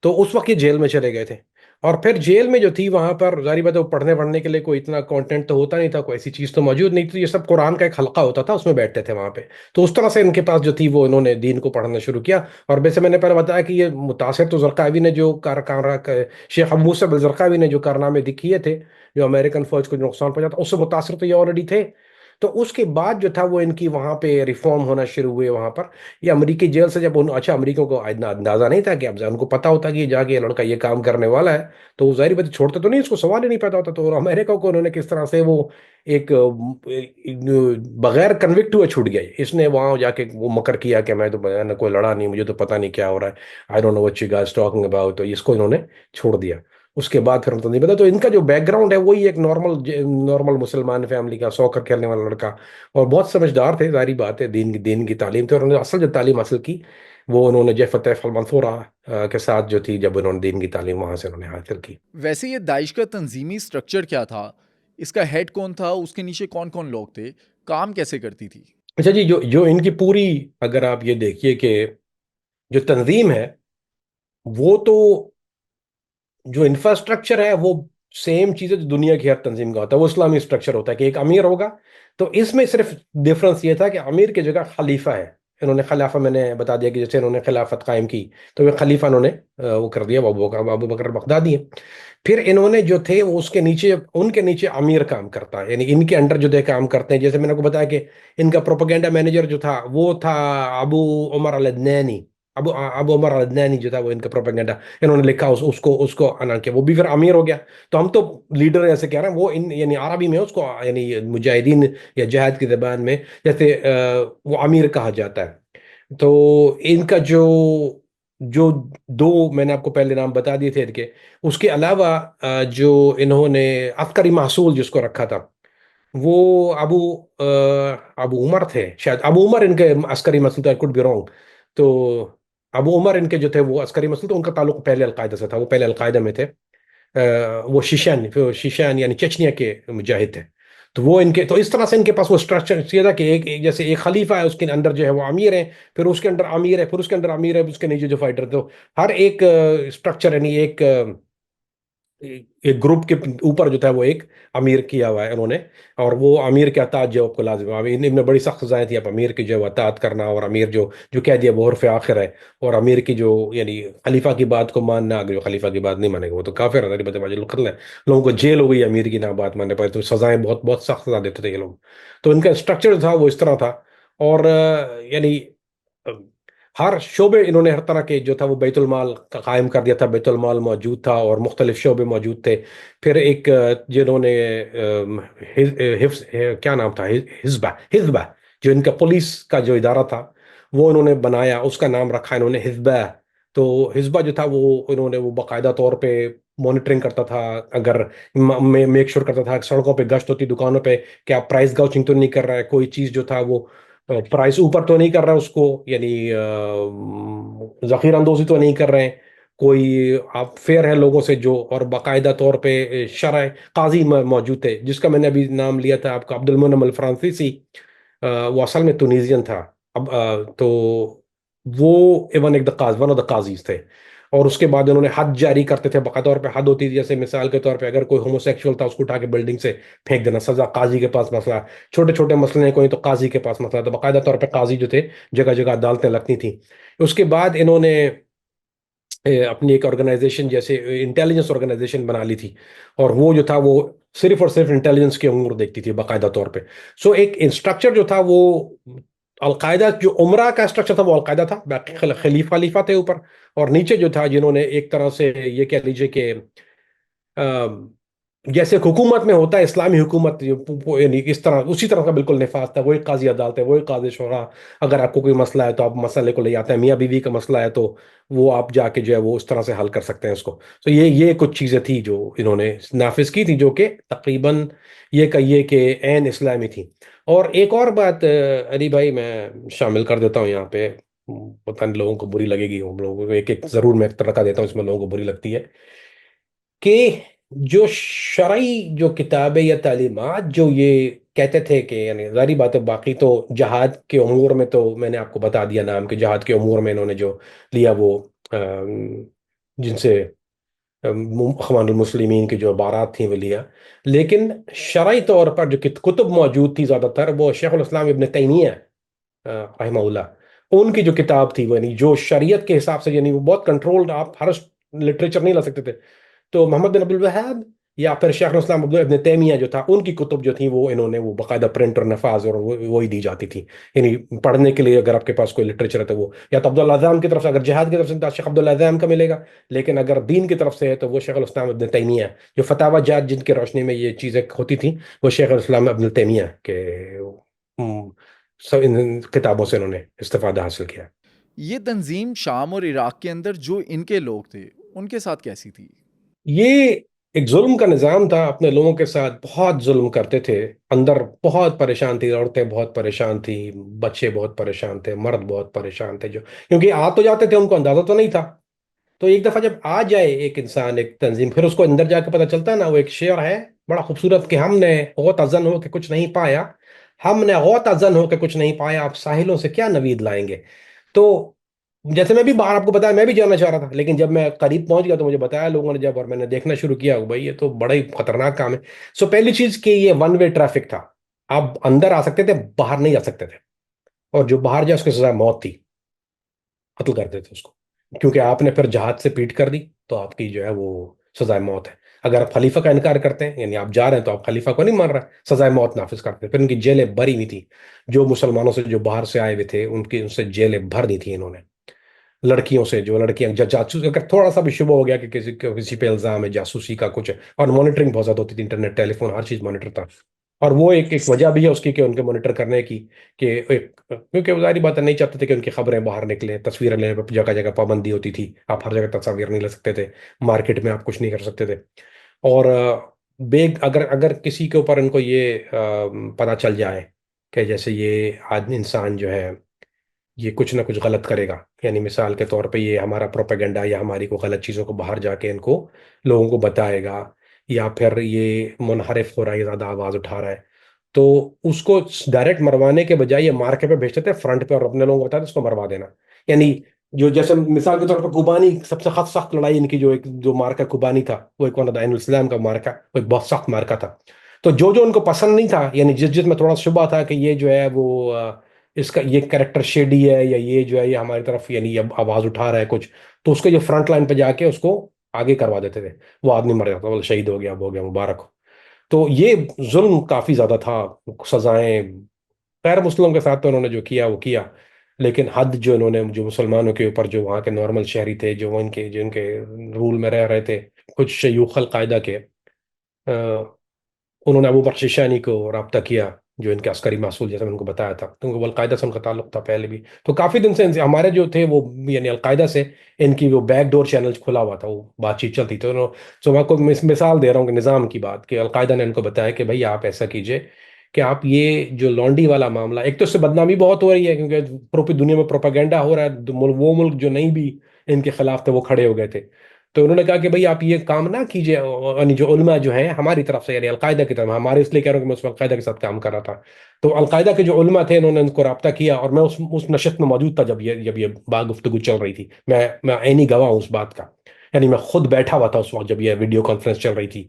तो उस वक्त ये जेल में चले गए थे। और फिर जेल में जो थी वहां पर जारी बात है, वो पढ़ने पढ़ने के लिए कोई इतना कंटेंट तो होता नहीं था, कोई ऐसी चीज तो मौजूद नहीं थी। ये सब कुरान का एक हल्का होता था, उसमें बैठते थे वहां पे। तो उस तरह से इनके पास जो थी वो इन्होंने दीन को पढ़ना शुरू किया। और वैसे मैंने पहले बताया कि ये मुतासिर तो जरकावी ने जो शेख अबू मूसा अल जरकावी ने जो कारनामे दिखिए थे, जो अमेरिकन फौज को जो नुकसान पहुंचा था, उससे मुतासिर तो ये ऑलरेडी थे। तो उसके बाद जो था वो इनकी वहां पे रिफॉर्म होना शुरू हुए वहां पर। ये अमेरिकी जेल से जब उन अच्छा अमेरिकियों को इतना अंदाजा नहीं था कि अब उनको पता होता कि ये जाके ये लड़का ये काम करने वाला है, तो वो जाहिर बात है छोड़ते तो नहीं, इसको सवाल ही नहीं पैदा होता। तो अमेरिका को उन्होंने किस तरह से वो एक बगैर कन्विक्ट हुए छूट गया। इसने वहां जाके वो मकर किया कि मैं तो मैंने कोई लड़ा नहीं, मुझे तो पता नहीं क्या हो रहा है, I don't know what you guys talking about, तो इसको इन्होंने छोड़ दिया। उसके बाद फिर हमको नहीं पता। तो इनका जो बैकग्राउंड है वही एक नॉर्मल नॉर्मल मुसलमान फैमिली का सॉकर खेलने वाला लड़का, और बहुत समझदार थे, जारी बात है, दीन की तालीम थी। और उन्होंने असल जो तालीम हासिल की वो उन्होंने जय फतेह अल मंसूरा के साथ जो थी, जब उन्होंने दीन की तालीम वहां से उन्होंने हासिल की। वैसे ये दाइश का तंजीमी स्ट्रक्चर क्या था, इसका हेड कौन था, उसके नीचे कौन कौन लोग थे, काम कैसे करती थी? अच्छा जी, जो जो इनकी पूरी, अगर आप ये देखिए कि जो तंजीम है, वो तो जो इंफ्रास्ट्रक्चर है वो सेम चीज़ है जो दुनिया की हर तंजीम का होता है, वो इस्लामी स्ट्रक्चर होता है कि एक अमीर होगा। तो इसमें सिर्फ डिफरेंस ये था कि अमीर की जगह खलीफा है। इन्होंने खिलाफा, मैंने बता दिया कि जैसे इन्होंने खिलाफत कायम की, तो वे खलीफा इन्होंने वो कर दिया, अबू बकर बगदादी है। फिर इन्होंने जो थे वो उसके नीचे, उनके नीचे अमीर काम करता है, यानी इनके अंडर जो थे काम करते हैं। जैसे मैंने आपको बताया कि इनका प्रोपेगेंडा मैनेजर जो था वो था अबू उमर अल अदनानी। अबू अबू उमर अल अदनानी जो था वो इनका प्रोपेगेंडा इन्होंने लिखा, उसको उसको अना किया, वो भी फिर अमीर हो गया। तो हम तो लीडर ऐसे कह रहे हैं, वो इन यानी अरबी में उसको यानी मुजाहिदीन या जिहाद की जबान में जैसे वो अमीर कहा जाता है। तो इनका जो जो दो मैंने आपको पहले नाम बता दिए थे इनके, उसके अलावा जो इन्होंने अस्करी महसूल जिसको रखा था, वो अबू अबू उमर थे शायद, अबू उमर इनके अस्करी महसूल था, कुड बी रॉन्ग। तो अबू उमर इनके जो थे वो अस्करी महसूल, तो उनका ताल्लुक पहले अलकायदा से था, वो पहले अलकायदा में थे। वो शीशान यानी चचनिया के मुजाहिद थे। तो वो इनके, तो इस तरह से इनके पास वो स्ट्रक्चर ये था कि जैसे एक खलीफा है, उसके अंदर जो है वो अमीर है, फिर उसके अंदर अमीर है, फिर उसके अंदर अमीर है, उसके नीचे जो फाइटर, तो हर एक स्ट्रक्चर यानी एक एक ग्रुप के ऊपर जो था वो एक अमीर किया हुआ है उन्होंने। और वो अमीर के अतात जो आपको लाजिम है, इनमें बड़ी सख्त सजाएं थी, आप अमीर की जो अतात करना, और अमीर जो जो कह दिया वो उर्फ आखिर है। और अमीर की जो यानी खलीफा की बात को मानना, अगर जो खलीफा की बात नहीं मानेगा वो तो काफिर है, कत्ल है। लोगों को जेल हो गई अमीर की ना बात मानने पर, तो सजाएं बहुत बहुत सख्त सजा देते थे ये लोग। तो इनका स्ट्रक्चर था वो इस तरह था। और यानी हर शोबे इन्होंने हर तरह के जो था वो बैतुल माल का कायम कर दिया था, बैतुल माल मौजूद था और मुख्तलिफ शोबे मौजूद थे। फिर एक जिन्होंने हिफ्स क्या नाम था, हिजबा हिजबा, जो इनका पुलिस का जो इदारा था वो इन्होंने बनाया, उसका नाम रखा इन्होंने हिजबा। तो हिजबा जो था वो इन्होंने वो बाकायदा तौर पे मॉनिटरिंग करता था, अगर मेक श्योर करता था सड़कों पे गश्त होती दुकानों पे, क्या प्राइस गाउचिंग तो नहीं कर रहा है, कोई चीज़ जो था वो प्राइस ऊपर तो नहीं कर रहा है उसको, यानी जखीर अंदोजी तो नहीं कर रहे हैं। कोई आप फेयर है लोगों से जो, और बाकायदा तौर पे शरय काजी मौजूद थे, जिसका मैंने अभी नाम लिया था आपका, अब्दुल मुन्नम अल फ्रांसीसी। वो असल में तुनीजियन था। अब तो वो इवन एक the cause one of the causes थे। और उसके बाद उन्होंने हद जारी करते थे, बाकायदा तौर पे हद होती थी, जैसे मिसाल के तौर पे अगर कोई होमोसेक्सुअल था उसको उठा के बिल्डिंग से फेंक देना, सजा काजी के पास मसला। छोटे छोटे मसले हैं कोई तो काजी के पास मसला, तो बाकायदा तौर पे काजी जो थे, जगह जगह अदालतें लगती थी। उसके बाद इन्होंने अपनी एक ऑर्गेनाइजेशन जैसे इंटेलिजेंस ऑर्गेनाइजेशन बना ली थी, और वो जो था वो सिर्फ और सिर्फ इंटेलिजेंस के अमूर देखती थी बाकायदा तौर पे। सो एक स्ट्रक्चर जो था वो अलकायदा, जो उमरा का स्ट्रक्चर था वो अलकायदा था, बाकी खलीफा खलीफा थे ऊपर, और नीचे जो था जिन्होंने एक तरह से ये कह लीजिए कि जैसे हुकूमत में होता है इस्लामी हुकूमत, यानी इस तरह उसी तरह का बिल्कुल नफाज था। वही काजी अदालत है, वही काजी शोरा। अगर आपको कोई मसला है तो आप मसले को ले आते हैं, मियाँ बीवी का मसला है तो वो आप जाके जो है वो उस तरह से हल कर सकते हैं उसको। तो ये कुछ चीज़ें थी जो इन्होंने नाफिज की थी, जो कि तकरीबन ये कहिए कि एन इस्लामी थी। और एक और बात अली भाई मैं शामिल कर देता हूँ यहाँ पे, पता नहीं लोगों को बुरी लगेगी, हम लोगों को एक एक जरूर मैं रखा देता हूँ, इसमें लोगों को बुरी लगती है कि जो शरई जो किताबें या तालीमात जो ये कहते थे कि, यानी जारी बात है, बाकी तो जहाद के उमूर में तो मैंने आपको बता दिया नाम के जहाद के उमूर में इन्होंने जो लिया वो जिनसे अखवानुल मुस्लिमीन की जो बारात थी वो लिया। लेकिन शरई तौर पर जो कुतुब मौजूद थी ज़्यादातर वो शेखुल इस्लाम इब्न तैमिया रहमहुल्लाह, उनकी जो किताब थी वो, यानी जो शरीयत के हिसाब से, यानी वो बहुत कंट्रोल्ड, आप हर लिटरेचर नहीं ला सकते थे। तो मोहम्मद बिन अब्दुल वहाब या फिर शेख इस्लाम इब्न तैमिया जो था, उनकी कुतुब जो थी वो इन्होंने वो बाकायदा प्रिंट और नफाज और वो ही दी जाती थी। यानी पढ़ने के लिए अगर आपके पास कोई लिटरेचर है तो वो या तो अब्दुल अज़ाम की तरफ से, अगर जिहाद की तरफ से तो शेख अब्दुल अज़ाम का मिलेगा, लेकिन अगर दीन की तरफ से है तो वो शेख इस्लाम इब्न तैमिया, जो फतावा जात जिनके रोशनी में ये चीज़ें होती थी, वो शेख इस्लाम इब्न तैमिया के सब इन किताबों से इन्होंने इस्तेफादा हासिल किया। ये तंजीम शाम और इराक के अंदर जो इनके लोग थे उनके साथ कैसी थी? ये एक जुल्म का निज़ाम था, अपने लोगों के साथ बहुत जुल्म करते थे। अंदर बहुत परेशान थी, औरतें बहुत परेशान थी, बच्चे बहुत परेशान थे, मर्द बहुत परेशान थे, जो क्योंकि आ तो जाते थे, उनको अंदाजा तो नहीं था। तो एक दफा जब आ जाए एक इंसान, एक तंजीम, फिर उसको अंदर जाके पता चलता है ना, वो एक शेर है बड़ा खूबसूरत कि हमने गौत अज़न हो के कुछ नहीं पाया, हमने गौत अज़न हो के कुछ नहीं पाया, आप साहिलों से क्या नवीद लाएंगे। तो जैसे मैं भी बाहर आपको बताया, मैं भी जानना चाह रहा था, लेकिन जब मैं करीब पहुंच गया तो मुझे बताया लोगों ने जब, और मैंने देखना शुरू किया, भाई ये तो बड़ा ही खतरनाक काम है। सो पहली चीज कि ये वन वे ट्रैफिक था, आप अंदर आ सकते थे, बाहर नहीं जा सकते थे, और जो बाहर जाए उसकी सजा मौत थी, कत्ल करते थे उसको। क्योंकि आपने फिर जहाज से पीट कर दी तो आपकी जो है वो सजाए मौत है। अगर आप खलीफा का इनकार करते हैं, यानी आप जा रहे हैं तो आप खलीफा को नहीं मान रहे, सजाए मौत नाफिज करते हैं। फिर उनकी जेलें भरी हुई थी, जो मुसलमानों से जो बाहर से आए हुए थे उनकी, उनसे जेलें भर दी थी इन्होंने। लड़कियों से, जो लड़कियां जासूस, अगर थोड़ा सा भी शुबह हो गया कि किसी पे इल्जाम है जासूसी का कुछ है, और मॉनिटरिंग बहुत ज्यादा होती थी, इंटरनेट टेलीफोन हर चीज मॉनिटर था। और वो एक वजह भी है उसकी कि उनके मॉनिटर करने की, कि एक क्योंकि वो जाहिर बात है नहीं चाहते थे कि उनकी खबरें बाहर निकले, तस्वीरें लेने पर जगह जगह पाबंदी होती थी, आप हर जगह तस्वीर नहीं ले सकते थे, मार्केट में आप कुछ नहीं कर सकते थे। और बेग अगर अगर किसी के ऊपर इनको ये पता चल जाए कि जैसे ये आदमी इंसान जो है ये कुछ ना कुछ गलत करेगा, यानी मिसाल के तौर पे ये हमारा प्रोपेगेंडा या हमारी को गलत चीज़ों को बाहर जाके इनको लोगों को बताएगा, या फिर ये मुनहरिफ हो रहा है, ज़्यादा आवाज़ उठा रहा है, तो उसको डायरेक्ट मरवाने के बजाय ये मार्के पे भेजते थे फ्रंट पे, और अपने लोगों को बताते उसको मरवा देना। यानी जो जैसे मिसाल के तौर पर कुबानी, सबसे सख्त सख्त लड़ाई इनकी, जो एक जो मार्का कुबानी था, वो एक वन इस्लाम का मार्का, वो एक बहुत सख्त मार्का था। तो जो जो उनको पसंद नहीं था, यानी जिस जिसमें थोड़ा शुबा था कि ये जो है वो इसका ये कैरेक्टर शेडी है, या ये जो है ये हमारी तरफ यानी अब आवाज उठा रहा है कुछ, तो उसको जो फ्रंट लाइन पे जाके उसको आगे करवा देते थे। वो आदमी मर जाता, बोले शहीद हो गया, अब हो गया, मुबारक हो। तो ये जुल्म काफी ज्यादा था, सजाएं गैर मुस्लिमों के साथ तो उन्होंने जो किया वो किया, लेकिन हद जो इन्होंने जो मुसलमानों के ऊपर, जो वहाँ के नॉर्मल शहरी थे, जो इनके जिनके रूल में रह रहे थे, कुछ शयूख अल कायदा के, उन्होंने अबू बख्श शिशानी को रब्ता किया, जो इनके अस्करी मासूल, जैसे मैंने उनको बताया था, तो उनको अलकायदा से उनका ताल्लुक था पहले भी। तो काफ़ी दिन से हमारे जो थे वो, यानी अलकायदा से इनकी वो बैक डोर चैनल खुला हुआ था, वो बातचीत चलती। तो मैं आपको मिसाल दे रहा हूँ कि निज़ाम की बात, कि अलकायदा ने इनको बताया कि भाई आप ऐसा कीजिए कि आप ये जो लॉन्डी वाला मामला, एक तो इससे बदनामी बहुत हो रही है क्योंकि पूरी दुनिया में प्रोपागेंडा हो रहा है, वो मुल्क जो नहीं भी इनके खिलाफ थे वो खड़े हो गए थे। तो उन्होंने कहा कि भाई आप ये काम ना कीजिए, यानी जो उलमा जो है हमारी तरफ से, यानी अलकायदा की तरफ, हमारे इसलिए कह रहा हूँ कि मैं उस अलकायदा के साथ काम कर रहा था। तो अलकायदा के जो उलमा थे उन्होंने उनको रब्ता किया, और मैं उस नशस्त में मौजूद था जब ये बात गुफ्तगू चल रही थी। मैं ऐनी गवाह हूँ उस बात का, यानी मैं खुद बैठा हुआ था उस वक्त जब ये वीडियो कॉन्फ्रेंस चल रही थी।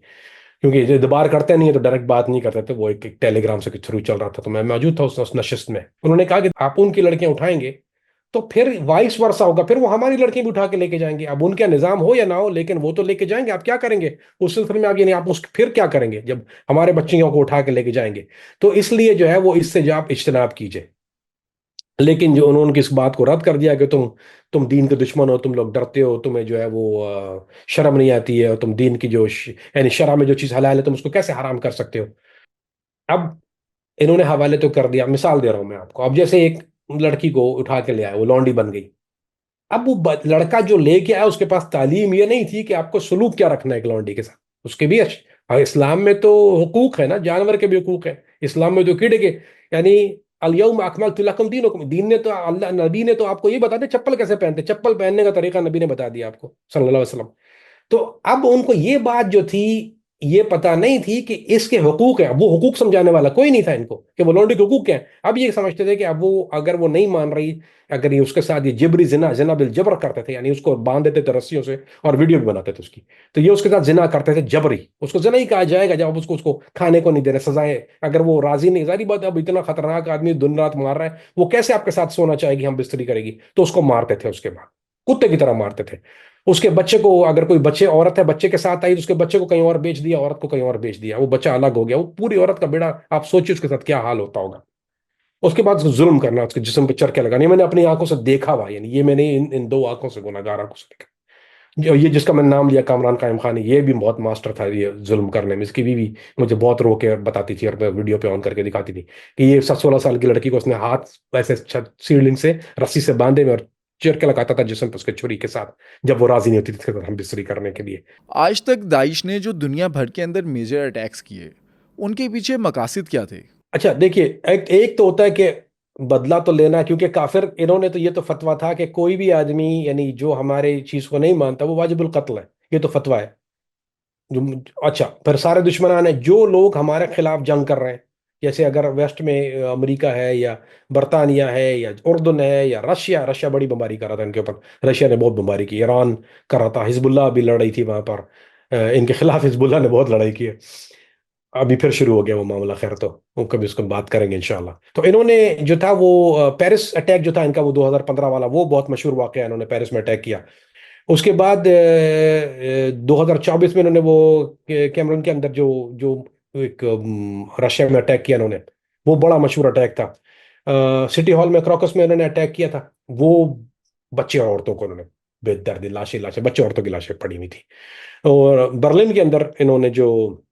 क्योंकि ये दोबारा करते नहीं है तो डायरेक्ट बात नहीं करते थे, वो एक टेलीग्राम से थ्रू चल रहा था, तो मैं मौजूद था उस नशिस्त में। उन्होंने कहा कि आप उनकी लड़कियां उठाएंगे तो फिर वाइस वर्सा होगा, फिर वो हमारी लड़कियां भी उठा के लेके जाएंगे। अब उनका निजाम हो या ना हो, लेकिन वो तो लेके जाएंगे, आप क्या करेंगे उस सिलसिले में? आप यानी आप उस फिर क्या करेंगे जब हमारे बच्चियों को उठा के लेके जाएंगे? तो इसलिए जो है वो इससे जो आप इज्तनाब कीजिए। लेकिन जो उन्होंने इस बात को रद्द कर दिया कि तुम दीन के दुश्मन हो, तुम लोग डरते हो, तुम्हें जो है वो शर्म नहीं आती है, और तुम दीन की यानी शरह में जो चीज़ हलाल है तुम उसको कैसे हराम कर सकते हो? अब इन्होंने हवाले तो कर दिया। मिसाल दे रहा हूं मैं आपको, अब जैसे एक लड़की को उठा के ले आया, वो लौंडी बन गई। अब वो लड़का जो लेके आया उसके पास तालीम ये नहीं थी कि आपको सलूक क्या रखना है एक लौंडी के साथ। उसके भी इस्लाम में तो हुकूक है ना, जानवर के भी हुकूक है इस्लाम में, तो कीड़े के, यानी अलयौम अकमलतु लकुम दीनकुम, दीन ने तो, अल्लाह नबी ने तो आपको ये बता दिया चप्पल कैसे पहनते, चप्पल पहनने का तरीका नबी ने बता दिया आपको सल्लल्लाहु अलैहि वसल्लम। तो अब उनको ये बात जो थी, ये पता नहीं थी कि इसके हुकूक है। वो हुकूक समझाने वाला कोई नहीं था इनको कि वो लौंडी के हुकूक क्या है। अब ये समझते थे कि अब वो अगर वो नहीं मान रही, अगर ये उसके साथ ये जिबरी जिना जिना बिल जबर करते थे, यानी उसको बांध देते थे रस्सियों से और वीडियो भी बनाते थे उसकी, तो ये उसके साथ जिना करते थे जबरी। उसको जिना ही कहा जाएगा जब आप उसको उसको खाने को नहीं दे रहे, सजाएं। अगर वो राजी नहीं, सारी बात, अब इतना खतरनाक आदमी दिन रात मार रहा है, वो कैसे आपके साथ सोना चाहेगी, हम बिस्तरी करेगी? तो उसको मारते थे, उसके बाद कुत्ते की तरह मारते थे। उसके बच्चे को, अगर कोई बच्चे, औरत है बच्चे के साथ आई तो उसके बच्चे को कहीं और बेच दिया, औरत को कहीं और बेच दिया, वो बच्चा अलग हो गया, वो पूरी औरत का बेड़ा, आप सोचिए उसके साथ क्या हाल होता होगा। उसके बाद उसको जुल्म करना, उसके जिस्म पे चरखे लगाने, ये मैंने अपनी आंखों से देखा हुआ, यानी ये मैंने इन दो आंखों से, गुनाहगार आंखों से देखा। ये जिसका मैंने नाम लिया कामरान कायम खान, ये भी बहुत मास्टर था ये जुल्म करने में। इसकी बीवी मुझे बहुत रो के बताती थी, और मैं वीडियो पे ऑन करके दिखाती थी कि ये 16 साल की लड़की को उसने हाथ ऐसे सीलिंग से रस्सी से बांधे में और चिरके लगाता था जिस्म पे उसके छुरी के साथ, जब वो राजी नहीं होती थी इसके साथ हम बिस्तरी करने के लिए। आज तक दाइश ने जो दुनिया भर के अंदर मेजर अटैक्स किए, उनके पीछे मकासद क्या थे? अच्छा देखिए, एक तो होता है कि बदला तो लेना, क्योंकि काफिर, इन्होंने तो ये तो फतवा था कि कोई भी आदमी यानी जो हमारे चीज को नहीं मानता वो वाजिबुल कत्ल है, ये तो फतवा है। जो अच्छा, फिर सारे दुश्मनान है जो लोग हमारे खिलाफ जंग कर रहे हैं, जैसे अगर वेस्ट में अमेरिका है या बरतानिया है या उर्दन है या रशिया, रशिया बड़ी बमबारी कर रहा था इनके ऊपर, रशिया ने बहुत बमबारी की, ईरान कर रहा था, हिजबुल्लाह भी लड़ रही थी वहां पर, इनके खिलाफ हिजबुल्लाह ने बहुत लड़ाई की है। अभी फिर शुरू हो गया वो मामला, खैर तो वो कभी उसको बात करेंगे इंशाल्लाह। तो इन्होंने जो था वो पेरिस अटैक जो था इनका, वो 2015 वाला, वो बहुत मशहूर वाकया, इन्होंने पेरिस में अटैक किया। उसके बाद 2024 में इन्होंने वो कैमरून के अंदर जो जो एक रशिया में अटैक किया इन्होंने, वो बड़ा मशहूर अटैक था। सिटी हॉल में क्रॉकस में इन्होंने अटैक किया था, वो बच्चे और औरतों को उन्होंने, बेदर्दी लाशें लाशें, बच्चे औरतों की लाशें पड़ी हुई थी। और बर्लिन के अंदर इन्होंने जो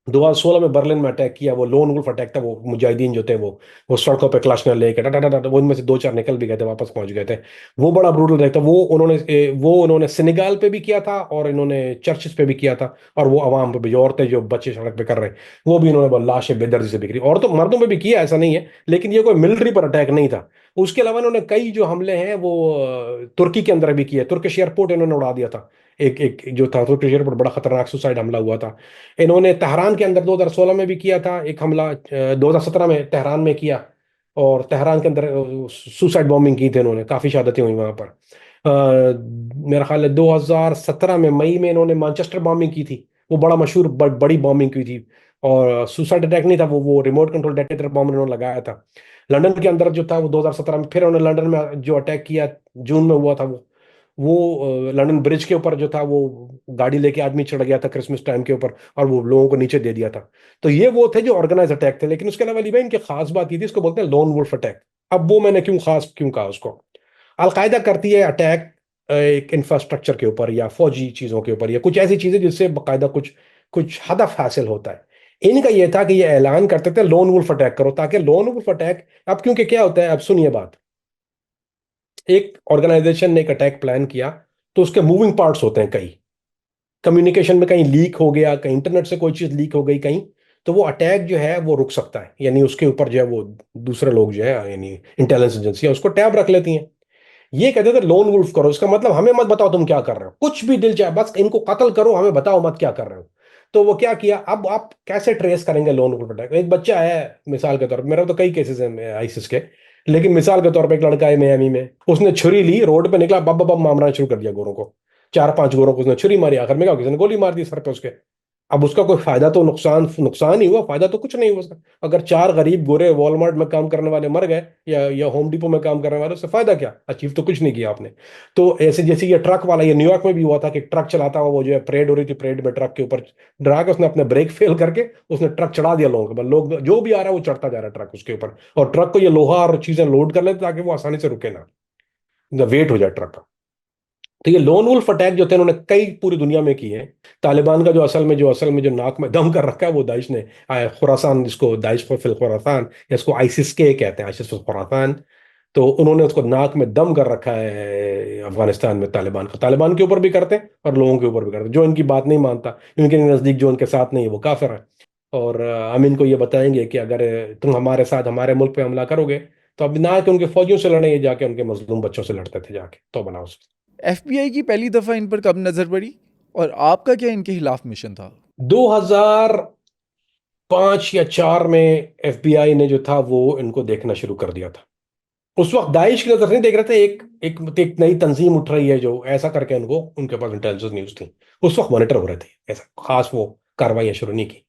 2016 में बर्लिन में अटैक किया, वो लोन वुल्फ अटैक था। वो मुजाहिदीन जो थे वो सड़कों पे क्लाशनर लेके वो उनमें से दो चार निकल भी गए थे, वापस पहुंच गए थे। वो बड़ा ब्रूटल अटैक था। वो उन्होंने सेनेगाल पे भी किया था, और इन्होंने चर्चिस पे भी किया था, और वो अवाम पे भी, जो औरतें जो बच्चे सड़क पे कर रहे हैं, वो भी इन्होंने लाशें बेदर्दी से बिखरी। और तो मर्दों पे भी किया, ऐसा नहीं है, लेकिन ये कोई मिलिट्री पर अटैक नहीं था। उसके अलावा इन्होंने कई जो हमले हैं वो तुर्की के अंदर भी किए। तुर्किश एयरपोर्ट इन्होंने उड़ा दिया था, एक एक जो था तुर्किश एयरपोर्ट, बड़ा खतरनाक सुसाइड हमला हुआ था। इन्होंने तेहरान के अंदर 2016 में भी किया था एक हमला, 2017 में तेहरान में किया, और तेहरान के अंदर सुसाइड बॉम्बिंग की थी इन्होंने, काफी शहादतें हुई वहां पर। मेरा ख्याल है 2017 में मई में इन्होंने मैनचेस्टर बॉम्बिंग की थी, वो बड़ा मशहूर बड़ी बॉम्बिंग की थी, और सुसाइड अटैक नहीं था, वो रिमोट कंट्रोल डेटोनेटर बॉम्ब इन्होंने लगाया था। लंदन के अंदर जो था वो 2017 में, फिर उन्होंने लंदन में जो अटैक किया जून में हुआ था, वो लंदन ब्रिज के ऊपर जो था, वो गाड़ी लेके आदमी चढ़ गया था क्रिसमस टाइम के ऊपर, और वो लोगों को नीचे दे दिया था। तो ये वो थे जो ऑर्गेनाइज अटैक थे। लेकिन उसके अलावा अली भाई इनकी खास बात ये थी, इसको बोलते हैं लोन वुल्फ अटैक। अब वो मैंने क्यों कहा उसको, अलकायदा करती है अटैक एक इंफ्रास्ट्रक्चर के ऊपर या फौजी चीजों के ऊपर, या कुछ ऐसी चीजें जिससे बाकायदा कुछ कुछ हदफ हासिल होता है। इनका यह था कि ये ऐलान करते थे लोन वुल्फ अटैक करो, ताकि लोन वुल्फ अटैक, अब क्योंकि क्या होता है, अब सुनिए बात, एक ऑर्गेनाइजेशन ने एक अटैक प्लान किया, तो उसके मूविंग पार्ट्स होते हैं कई, कम्युनिकेशन में कहीं लीक हो गया, कहीं इंटरनेट से कोई चीज लीक हो गई कहीं, तो वो अटैक जो है वो रुक सकता है, यानी उसके ऊपर जो है वो दूसरे लोग जो है, यानी इंटेलिजेंस एजेंसी उसको टैब रख लेती हैं। ये कहते थे लोन वुल्फ करो, इसका मतलब हमें मत बताओ तुम क्या कर रहे हो, कुछ भी दिल चाहे बस इनको कत्ल करो, हमें बताओ मत क्या कर रहे हो। तो वो क्या किया, अब आप कैसे ट्रेस करेंगे लोन वुल्फ अटैक? एक बच्चा है, मिसाल के तौर पर, मेरा तो कई केसेस हैं आईसिस के, लेकिन मिसाल के तौर पर एक लड़का है मियामी में, उसने छुरी ली, रोड पे निकला, बब बब मारना शुरू कर दिया गोरों को, 4-5 गोरों को उसने छुरी मारी, आखिर में क्या, किसी ने गोली मार दी सर पे उसके। अब उसका कोई फायदा तो नुकसान नुकसान ही हुआ, फायदा तो कुछ नहीं हुआ उसका। अगर 4 गरीब गोरे वॉलमार्ट में काम करने वाले मर गए, या होम डिपो में काम करने वाले, उससे फायदा क्या, अचीव तो कुछ नहीं किया आपने। तो ऐसे जैसे ये ट्रक वाला, ये न्यूयॉर्क में भी हुआ था कि ट्रक चलाता हुआ, वो जो है परेड हो रही थी, परेड में ट्रक के ऊपर डरा के उसने अपने ब्रेक फेल करके उसने ट्रक चढ़ा दिया लोगों के ऊपर, लोग जो भी आ रहा है वो चढ़ता जा रहा है ट्रक उसके ऊपर, और ट्रक को ये लोहा और चीजें लोड कर लेते ताकि वो आसानी से रुके ना, वेट हो जाए ट्रक का। तो ये लोन वुल्फ अटैक जो थे उन्होंने कई पूरी दुनिया में किए हैं। तालिबान का जो नाक में दम कर रखा है वो दाइश ने, खुरासान, जिसको दाइश फिल खुरासान, या इसको आईसिस के कहते हैं, आईसिस फिल खुरासान। तो उन्होंने उसको नाक में दम कर रखा है अफगानिस्तान में, तालिबान के ऊपर भी करते हैं और लोगों के ऊपर भी करते हैं, जो इनकी बात नहीं मानता, इनके नज़दीक जो उनके साथ नहीं है वो काफिर है। और हम इनको ये बताएंगे कि अगर तुम हमारे साथ हमारे मुल्क पे हमला करोगे, तो अब ना कि उनके फौजियों से लड़े, ये जाके उनके मजलूम बच्चों से लड़ते थे जाके, तो बनाओ। एफबीआई की पहली दफ़ा इन पर कब नज़र पड़ी और आपका क्या इनके खिलाफ मिशन था? 2005 या 4 में एफबीआई ने जो था वो इनको देखना शुरू कर दिया था। उस वक्त दाइश की नजर नहीं देख रहे थे, एक नई तंजीम उठ रही है जो ऐसा करके, उनको उनके पास इंटेलिजेंस न्यूज थी, उस वक्त मॉनिटर हो रहे थे, ऐसा खास वो कार्रवाइयां शुरू नहीं की।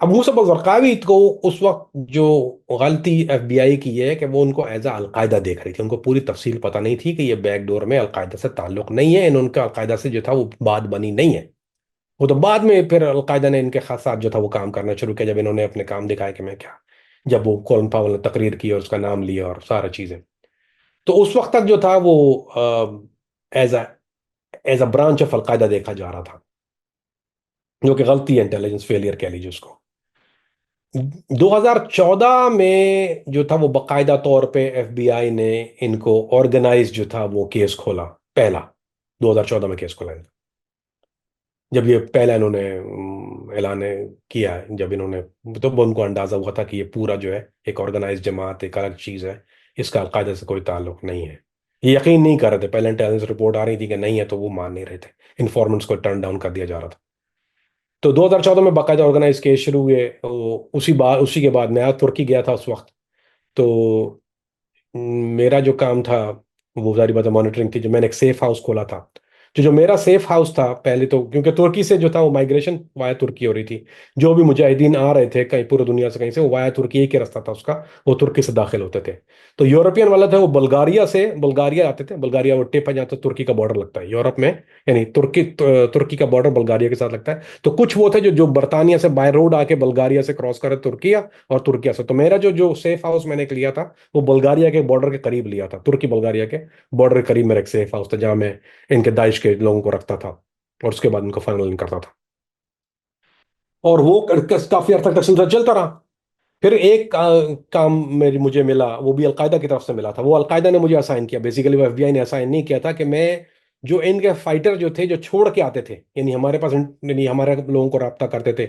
अब मूसा जरकावी को उस वक्त जो गलती एफबीआई की है कि वो उनको एज अलकायदा देख रही थी, उनको पूरी तफसील पता नहीं थी कि ये बैकडोर में अलकायदा से ताल्लुक नहीं है, इन उनका अलकायदा से जो था वो बात बनी नहीं है। वो तो बाद में फिर अलकायदा ने इनके साथ जो था वो काम करना शुरू किया, जब इन्होंने अपने काम दिखाया कि मैं क्या, जब वो कॉलिन पावल ने तकरीर की और उसका नाम लिया और सारा चीजें। तो उस वक्त तक जो था वो as as a branch of Al Qaeda देखा जा रहा था, जो कि गलती है, इंटेलिजेंस फेलियर कह लीजिए उसको। 2014 में जो था वो बाकायदा तौर पे एफबीआई ने इनको ऑर्गेनाइज जो था वो केस खोला, पहला 2014 में केस खोला इनका। जब ये पहला इन्होंने ऐलान किया, जब इन्होंने, तो उनको अंदाजा हुआ था कि ये पूरा जो है एक ऑर्गेनाइज जमात, एक अलग चीज है, इसका अलकायदा से कोई ताल्लुक नहीं है। ये यकीन नहीं कर रहे थे, पहले इंटेलिजेंस रिपोर्ट आ रही थी कि नहीं है, तो वो मान नहीं रहे थे, इन्फॉर्मेंट्स को टर्न डाउन कर दिया जा रहा था। तो 2014 में बाकायदा ऑर्गेनाइज केस शुरू हुए, तो उसी के बाद मैं तुर्की गया था उस वक्त। तो मेरा जो काम था वो सारी बातें मॉनिटरिंग थी, जो मैंने एक सेफ हाउस खोला था। जो जो मेरा सेफ हाउस था पहले, तो क्योंकि तुर्की से जो था वो माइग्रेशन वाया तुर्की हो रही थी, जो भी मुजाहिदीन आ रहे थे कहीं पूरी दुनिया से कहीं से, वो वाया तुर्की एक ही रास्ता था उसका, वो तुर्की से दाखिल होते थे। तो यूरोपियन वाला था वो बुल्गारिया आते थे, बुल्गारिया वो टिप है जहाँ तो तुर्की का बॉर्डर लगता है यूरोप में, यानी तुर्की का बॉर्डर बुल्गारिया के साथ लगता है। तो कुछ वो थे जो जो बर्तानिया से बाय रोड आके बुल्गारिया से क्रॉस करे तुर्किया, और तुर्किया से। तो मेरा जो जो सेफ हाउस मैंने एक लिया था वो बुल्गारिया के बॉर्डर के करीब लिया था, तुर्की बुल्गारिया के बॉर्डर के करीब मेरा एक सेफ हाउस था, जहां मैं इनके दाइश के लोगों को रखता था और उसके बाद इनको फाइनल करता था। और वो काफी अर्थ तक सिलसिला चलता रहा। फिर एक काम मेरी मुझे मिला, वो भी अलकायदा की तरफ से मिला था, वो अलकायदा ने मुझे असाइन किया, बेसिकली वो एफबीआई ने असाइन नहीं किया था, कि मैं जो इनके फाइटर जो थे, जो छोड़ के आते थे, यानी हमारे पास, यानी हमारे लोगों को रब्ता करते थे,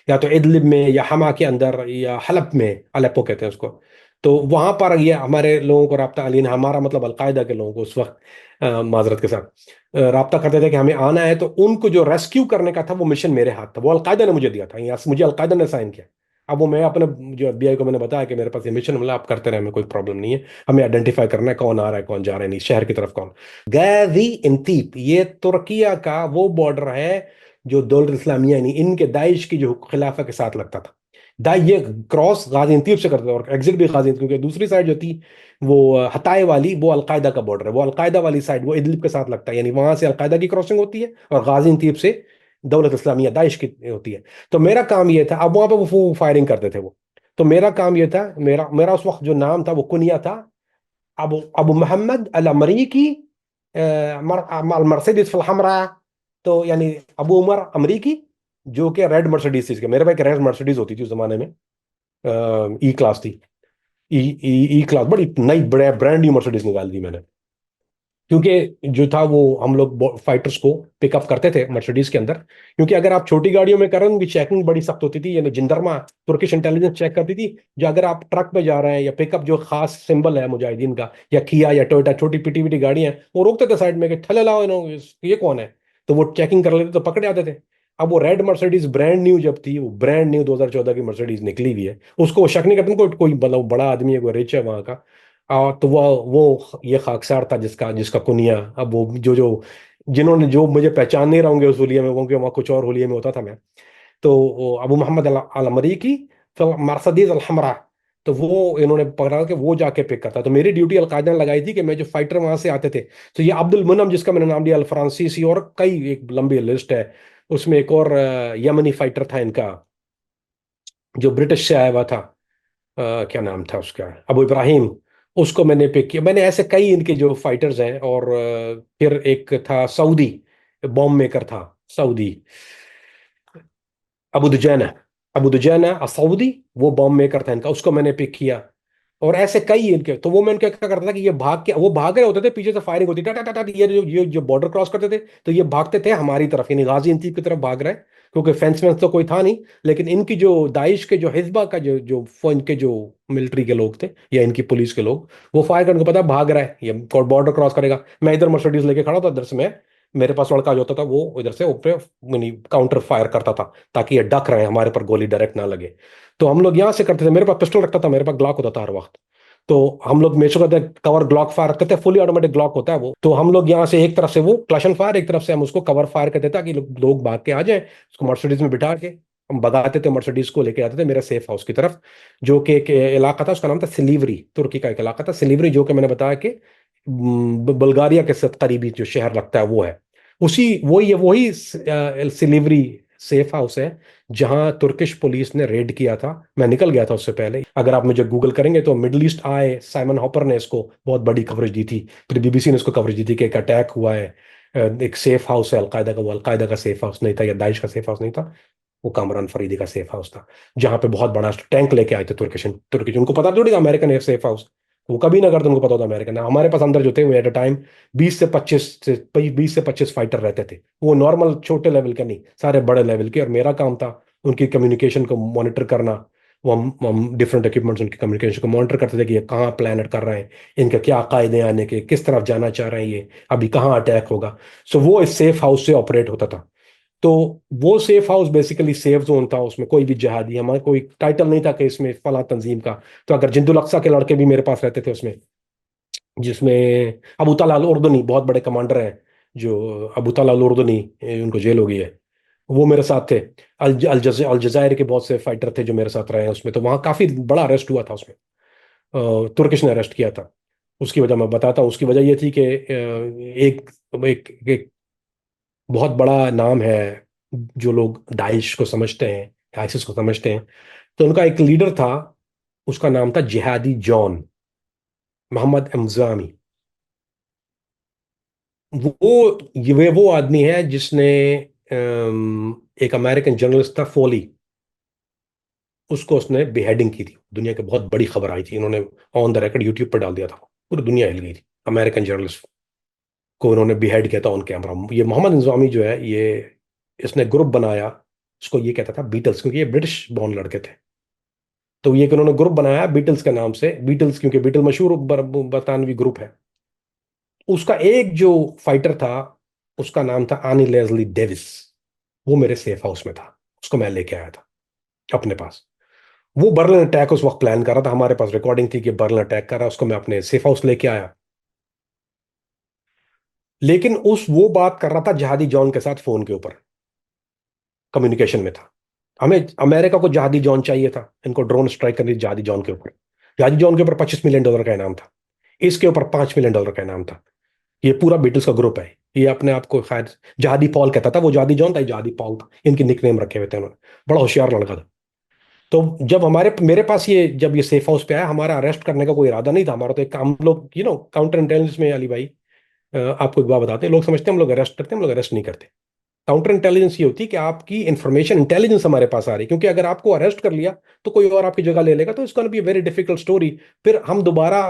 या तो इदलिब में या हमा के अंदर या हलब में, अलेप्पो कहते हैं उसको। तो वहां पर ये हमारे लोगों को रब्ता, यानी हमारा मतलब अलकायदा के लोगों को उस वक्त माजरत के साथ रब्ता करते थे कि हमें आना है, तो उनको जो रेस्क्यू करने का था वो मिशन मेरे हाथ था, वो अलकायदा ने मुझे दिया था, यहाँ से मुझे अलकायदा ने साइन किया। अब वो मैं अपने जो एफबीआई को मैंने बताया कि मेरे पास ये मिशन मिला, आप करते रहे, हमें कोई प्रॉब्लम नहीं है, हमें आइडेंटिफाई करना है कौन आ रहा है कौन जा रहा है, नहीं शहर की तरफ कौन। गाजी इंतीब, ये तुर्किया का वो बॉर्डर है जो दौलत इस्लामिया, यानी इनके दाइश की जो खिलाफा के साथ लगता था। ये क्रॉस गाजी इंतीब से करते थे और एग्जिट भी गाजी, क्योंकि दूसरी साइड जो थी वो हताए वाली, वो अलकायदा का बॉर्डर है, वो अलकायदा वाली साइड वो इदलिब के साथ लगता है, यानी वहां से अलकायदा की क्रॉसिंग होती है और गाजी इंतीब से दौलत इस्लामिया दाइश की होती है। तो मेरा काम ये था, अब वहां पे वो फायरिंग करते थे वो, तो मेरा काम ये था, मेरा मेरा उस वक्त जो नाम था वो कुनिया था, अबू अबू मोहम्मद अल अमरीकी, मर्सिडीज फिल हमरा। तो यानी अबू उमर अमरीकी, जो कि रेड मर्सिडीज थी, मेरे भाई रेड मर्सिडीज होती थी उस जमाने में, ई क्लास थी, ई ई क्लास, बड़ी नई ब्रांड न्यू मर्सिडीज निकाल दी मैंने। क्योंकि जो था वो हम लोग फाइटर्स को पिकअप करते थे मर्सिडीज के अंदर, क्योंकि अगर आप छोटी गाड़ियों में करें उनकी चेकिंग बड़ी सख्त होती थी, यानी जिंदरमा तुर्किश इंटेलिजेंस चेक करती थी। जो अगर आप ट्रक में जा रहे हैं या पिकअप जो खास सिंबल है मुजाहिदीन का, या किया या टोयोटा छोटी पिटी पिटी गाड़ियां हैं, वो रोकते थे साइड में कि थले लाओ इन्होंने, ये कौन है। तो वो चेकिंग कर लेते तो पकड़े जाते थे। अब वो रेड मर्सिडीज ब्रांड न्यू जब थी, वो ब्रांड न्यू 2014 की मर्सिडीज निकली हुई है, उसको वो शक नहीं करते कोई मतलब बड़ा आदमी है, कोई रिच है वहां का। तो वो ये खाकसार था जिसका जिसका कुनिया, अब वो जो जिन्होंने जो मुझे पहचान नहीं रहे होंगे उस हुलिये में, क्योंकि वहाँ कुछ और हुलिये में होता था मैं। तो वो अबू मोहम्मद अल अल अमरीकी, फिर मर्सिडीज अल हमरा। तो वो इन्होंने पकड़ा कि वो जाके पिक करता। तो मेरी ड्यूटी अलकायदा ने लगाई थी कि मैं जो फाइटर वहां से आते थे, तो ये अब्दुल मुनम जिसका मैंने नाम लिया, अल फ्रांसीसी, और कई एक लंबी लिस्ट है। उसमें एक और यमनी फाइटर था इनका, जो ब्रिटिश से आया हुआ था। क्या नाम था उसका, अबू इब्राहिम। उसको मैंने पिक किया। मैंने ऐसे कई इनके जो फाइटर्स हैं। और फिर एक था सऊदी बॉम्ब मेकर था, सऊदी, अबू दुजैना। अबू दुजैना सऊदी, वो बॉम्ब मेकर था इनका, उसको मैंने पिक किया। और ऐसे कई इनके। तो वो मैं इनके क्या करता था कि ये भाग के, वो भाग रहे होते थे, पीछे से फायरिंग होती, टा टा टा टा, ये जो बॉर्डर क्रॉस करते थे, तो ये भागते थे हमारी तरफ, यानी गाजी इंतीब की तरफ भाग रहे हैं, क्योंकि फेंस वेंस तो कोई था नहीं। लेकिन इनकी जो दाइश के जो हिजबा का इनके जो मिलिट्री के लोग थे या इनकी पुलिस के लोग, वो फायर करने को पता है भाग रहा है, ये बॉर्डर क्रॉस करेगा। मैं इधर मर्सिडीज लेके खड़ा था, इधर से मैं, मेरे पास लड़का जो होता था वो इधर से ऊपर काउंटर फायर करता था, ताकि ये डक रहे, हमारे पर गोली डायरेक्ट ना लगे। तो हम लोग यहाँ से करते थे, मेरे पास पिस्टल रखता था, मेरे पास ग्लॉक होता था हर वक्त। तो हम लोग हमेशा करते कवर ग्लॉक फायर रखते थे, फुली ऑटोमेटिक ग्लॉक होता है वो। तो हम लोग यहाँ से एक तरफ से वो क्लशन फायर, एक तरफ से हम उसको कवर फायर करते थे, ताकि लोग भाग के आ जाए। उसको मर्सिडीज में बिठा के हम भगाते थे, मर्सिडीज को लेके आते थे मेरे सेफ हाउस की तरफ, जो कि एक इलाका था, उसका नाम था सिलीवरी, तुर्की का एक इलाका था सिलीवरी, जो कि मैंने बताया कि बुल्गारिया के साथ करीबी जो शहर लगता है वो है। उसी वही वही सिलीवरी सेफ हाउस है जहां तुर्किश पुलिस ने रेड किया था। मैं निकल गया था उससे पहले। अगर आप मुझे गूगल करेंगे तो मिडल ईस्ट आए, साइमन हॉपर ने इसको बहुत बड़ी कवरेज दी थी, फिर बीबीसी ने इसको कवरेज दी थी कि एक अटैक हुआ है, एक सेफ हाउस है अलकायदा का, वो अलकायदा का सेफ हाउस नहीं था या दाइश का सेफ हाउस नहीं था, वो कामरान फरीदी का सेफ हाउस था, जहां पे बहुत बड़ा टैंक लेके आए थे तुर्किश तुर्किश उनको पता थोड़ी था अमेरिकन सेफ हाउस। वो कभी ना करते, उनको पता होता अमेरिकन। हमारे पास अंदर जो थे वो एट अ टाइम 20 से 25 फाइटर रहते थे, वो नॉर्मल छोटे लेवल के नहीं, सारे बड़े लेवल के। और मेरा काम था उनकी कम्युनिकेशन को मॉनिटर करना। वो हम डिफरेंट इक्विपमेंट्स उनकी कम्युनिकेशन को मॉनिटर करते थे कि ये कहाँ प्लानट कर रहे हैं, इनके क्या कायदे आने के, किस तरफ जाना चाह रहे हैं, ये अभी कहाँ अटैक होगा। सो वो इस सेफ हाउस से ऑपरेट होता था। तो वो safe house basically safe zone था, उसमें कोई भी जिहादी, हमारा कोई टाइटल नहीं था कि इसमें फला तंजीम का। तो अगर जिंदुल अक्सा के लड़के भी मेरे पास रहते थे उसमें, जिसमें अबू तला अल उर्दुनी बहुत बड़े कमांडर हैं, जो अबू तला अल उर्दुनी, उनको जेल हो गई है, वो मेरे साथ थे। अल जजायर के बहुत से फाइटर थे जो मेरे साथ रहे हैं उसमें। तो वहाँ काफी बड़ा अरेस्ट हुआ था उसमें, तुर्किश ने अरेस्ट किया था। उसकी वजह मैं बताता हूँ। उसकी वजह ये थी कि एक बहुत बड़ा नाम है, जो लोग दाइश को समझते हैं, आइसिस को समझते हैं, तो उनका एक लीडर था, उसका नाम था जिहादी जॉन, मोहम्मद एमजामी। वो आदमी है जिसने एक अमेरिकन जर्नलिस्ट था फोली, उसको उसने बेहेडिंग की थी। दुनिया की बहुत बड़ी खबर आई थी, इन्होंने ऑन द रिकॉर्ड यूट्यूब पर डाल दिया था, पूरी दुनिया हिल गई थी। अमेरिकन जर्नलिस्ट को उन्होंने बिहेड किया था ऑन कैमरा। ये मोहम्मद इंजामी जो है, ये इसने ग्रुप बनाया, उसको ये कहता था बीटल्स, क्योंकि ये ब्रिटिश बॉर्न लड़के थे। तो ये कि उन्होंने ग्रुप बनाया बीटल्स के नाम से, बीटल्स क्योंकि बीटल मशहूर बरतानवी ग्रुप है। उसका एक जो फाइटर था, उसका नाम था आनी लेजली डेविस, वो मेरे सेफ हाउस में था, उसको मैं लेके आया था अपने पास। वो बर्लिन अटैक उस वक्त प्लान कर रहा था, हमारे पास रिकॉर्डिंग थी कि बर्लिन अटैक कर रहा है, उसको मैं अपने सेफ हाउस लेके आया। लेकिन वो बात कर रहा था जहादी जॉन के साथ फोन के ऊपर, कम्युनिकेशन में था। हमें अमेरिका को जहादी जॉन चाहिए था, इनको ड्रोन स्ट्राइक करनी थी जहादी जॉन के ऊपर। जहादी जॉन के ऊपर $25 मिलियन का इनाम था, इसके ऊपर $5 मिलियन का इनाम था। ये पूरा बीटल्स का ग्रुप है। ये अपने आप को खैर जहादी पॉल कहता था, वो जहादी जॉन था, ये जहादी पॉल था, इनके निकनेम रखे हुए थे उन्होंने। बड़ा होशियार लड़का था। तो जब मेरे पास जब ये सेफ हाउस पे आया, हमारा अरेस्ट करने का कोई इरादा नहीं था हमारा। तो एक हम लोग काउंटर इंटेलिजेंस में, अली भाई, आपको एक बात बताते हैं, लोग समझते हैं हम लोग अरेस्ट करते हैं, हम लोग अरेस्ट नहीं करते। काउंटर इंटेलिजेंस ये होती है कि आपकी इंफॉर्मेशन इंटेलिजेंस हमारे पास आ रही है, क्योंकि अगर आपको अरेस्ट कर लिया तो कोई और आपकी जगह ले लेगा, तो it's gonna be a very difficult story. फिर हम दोबारा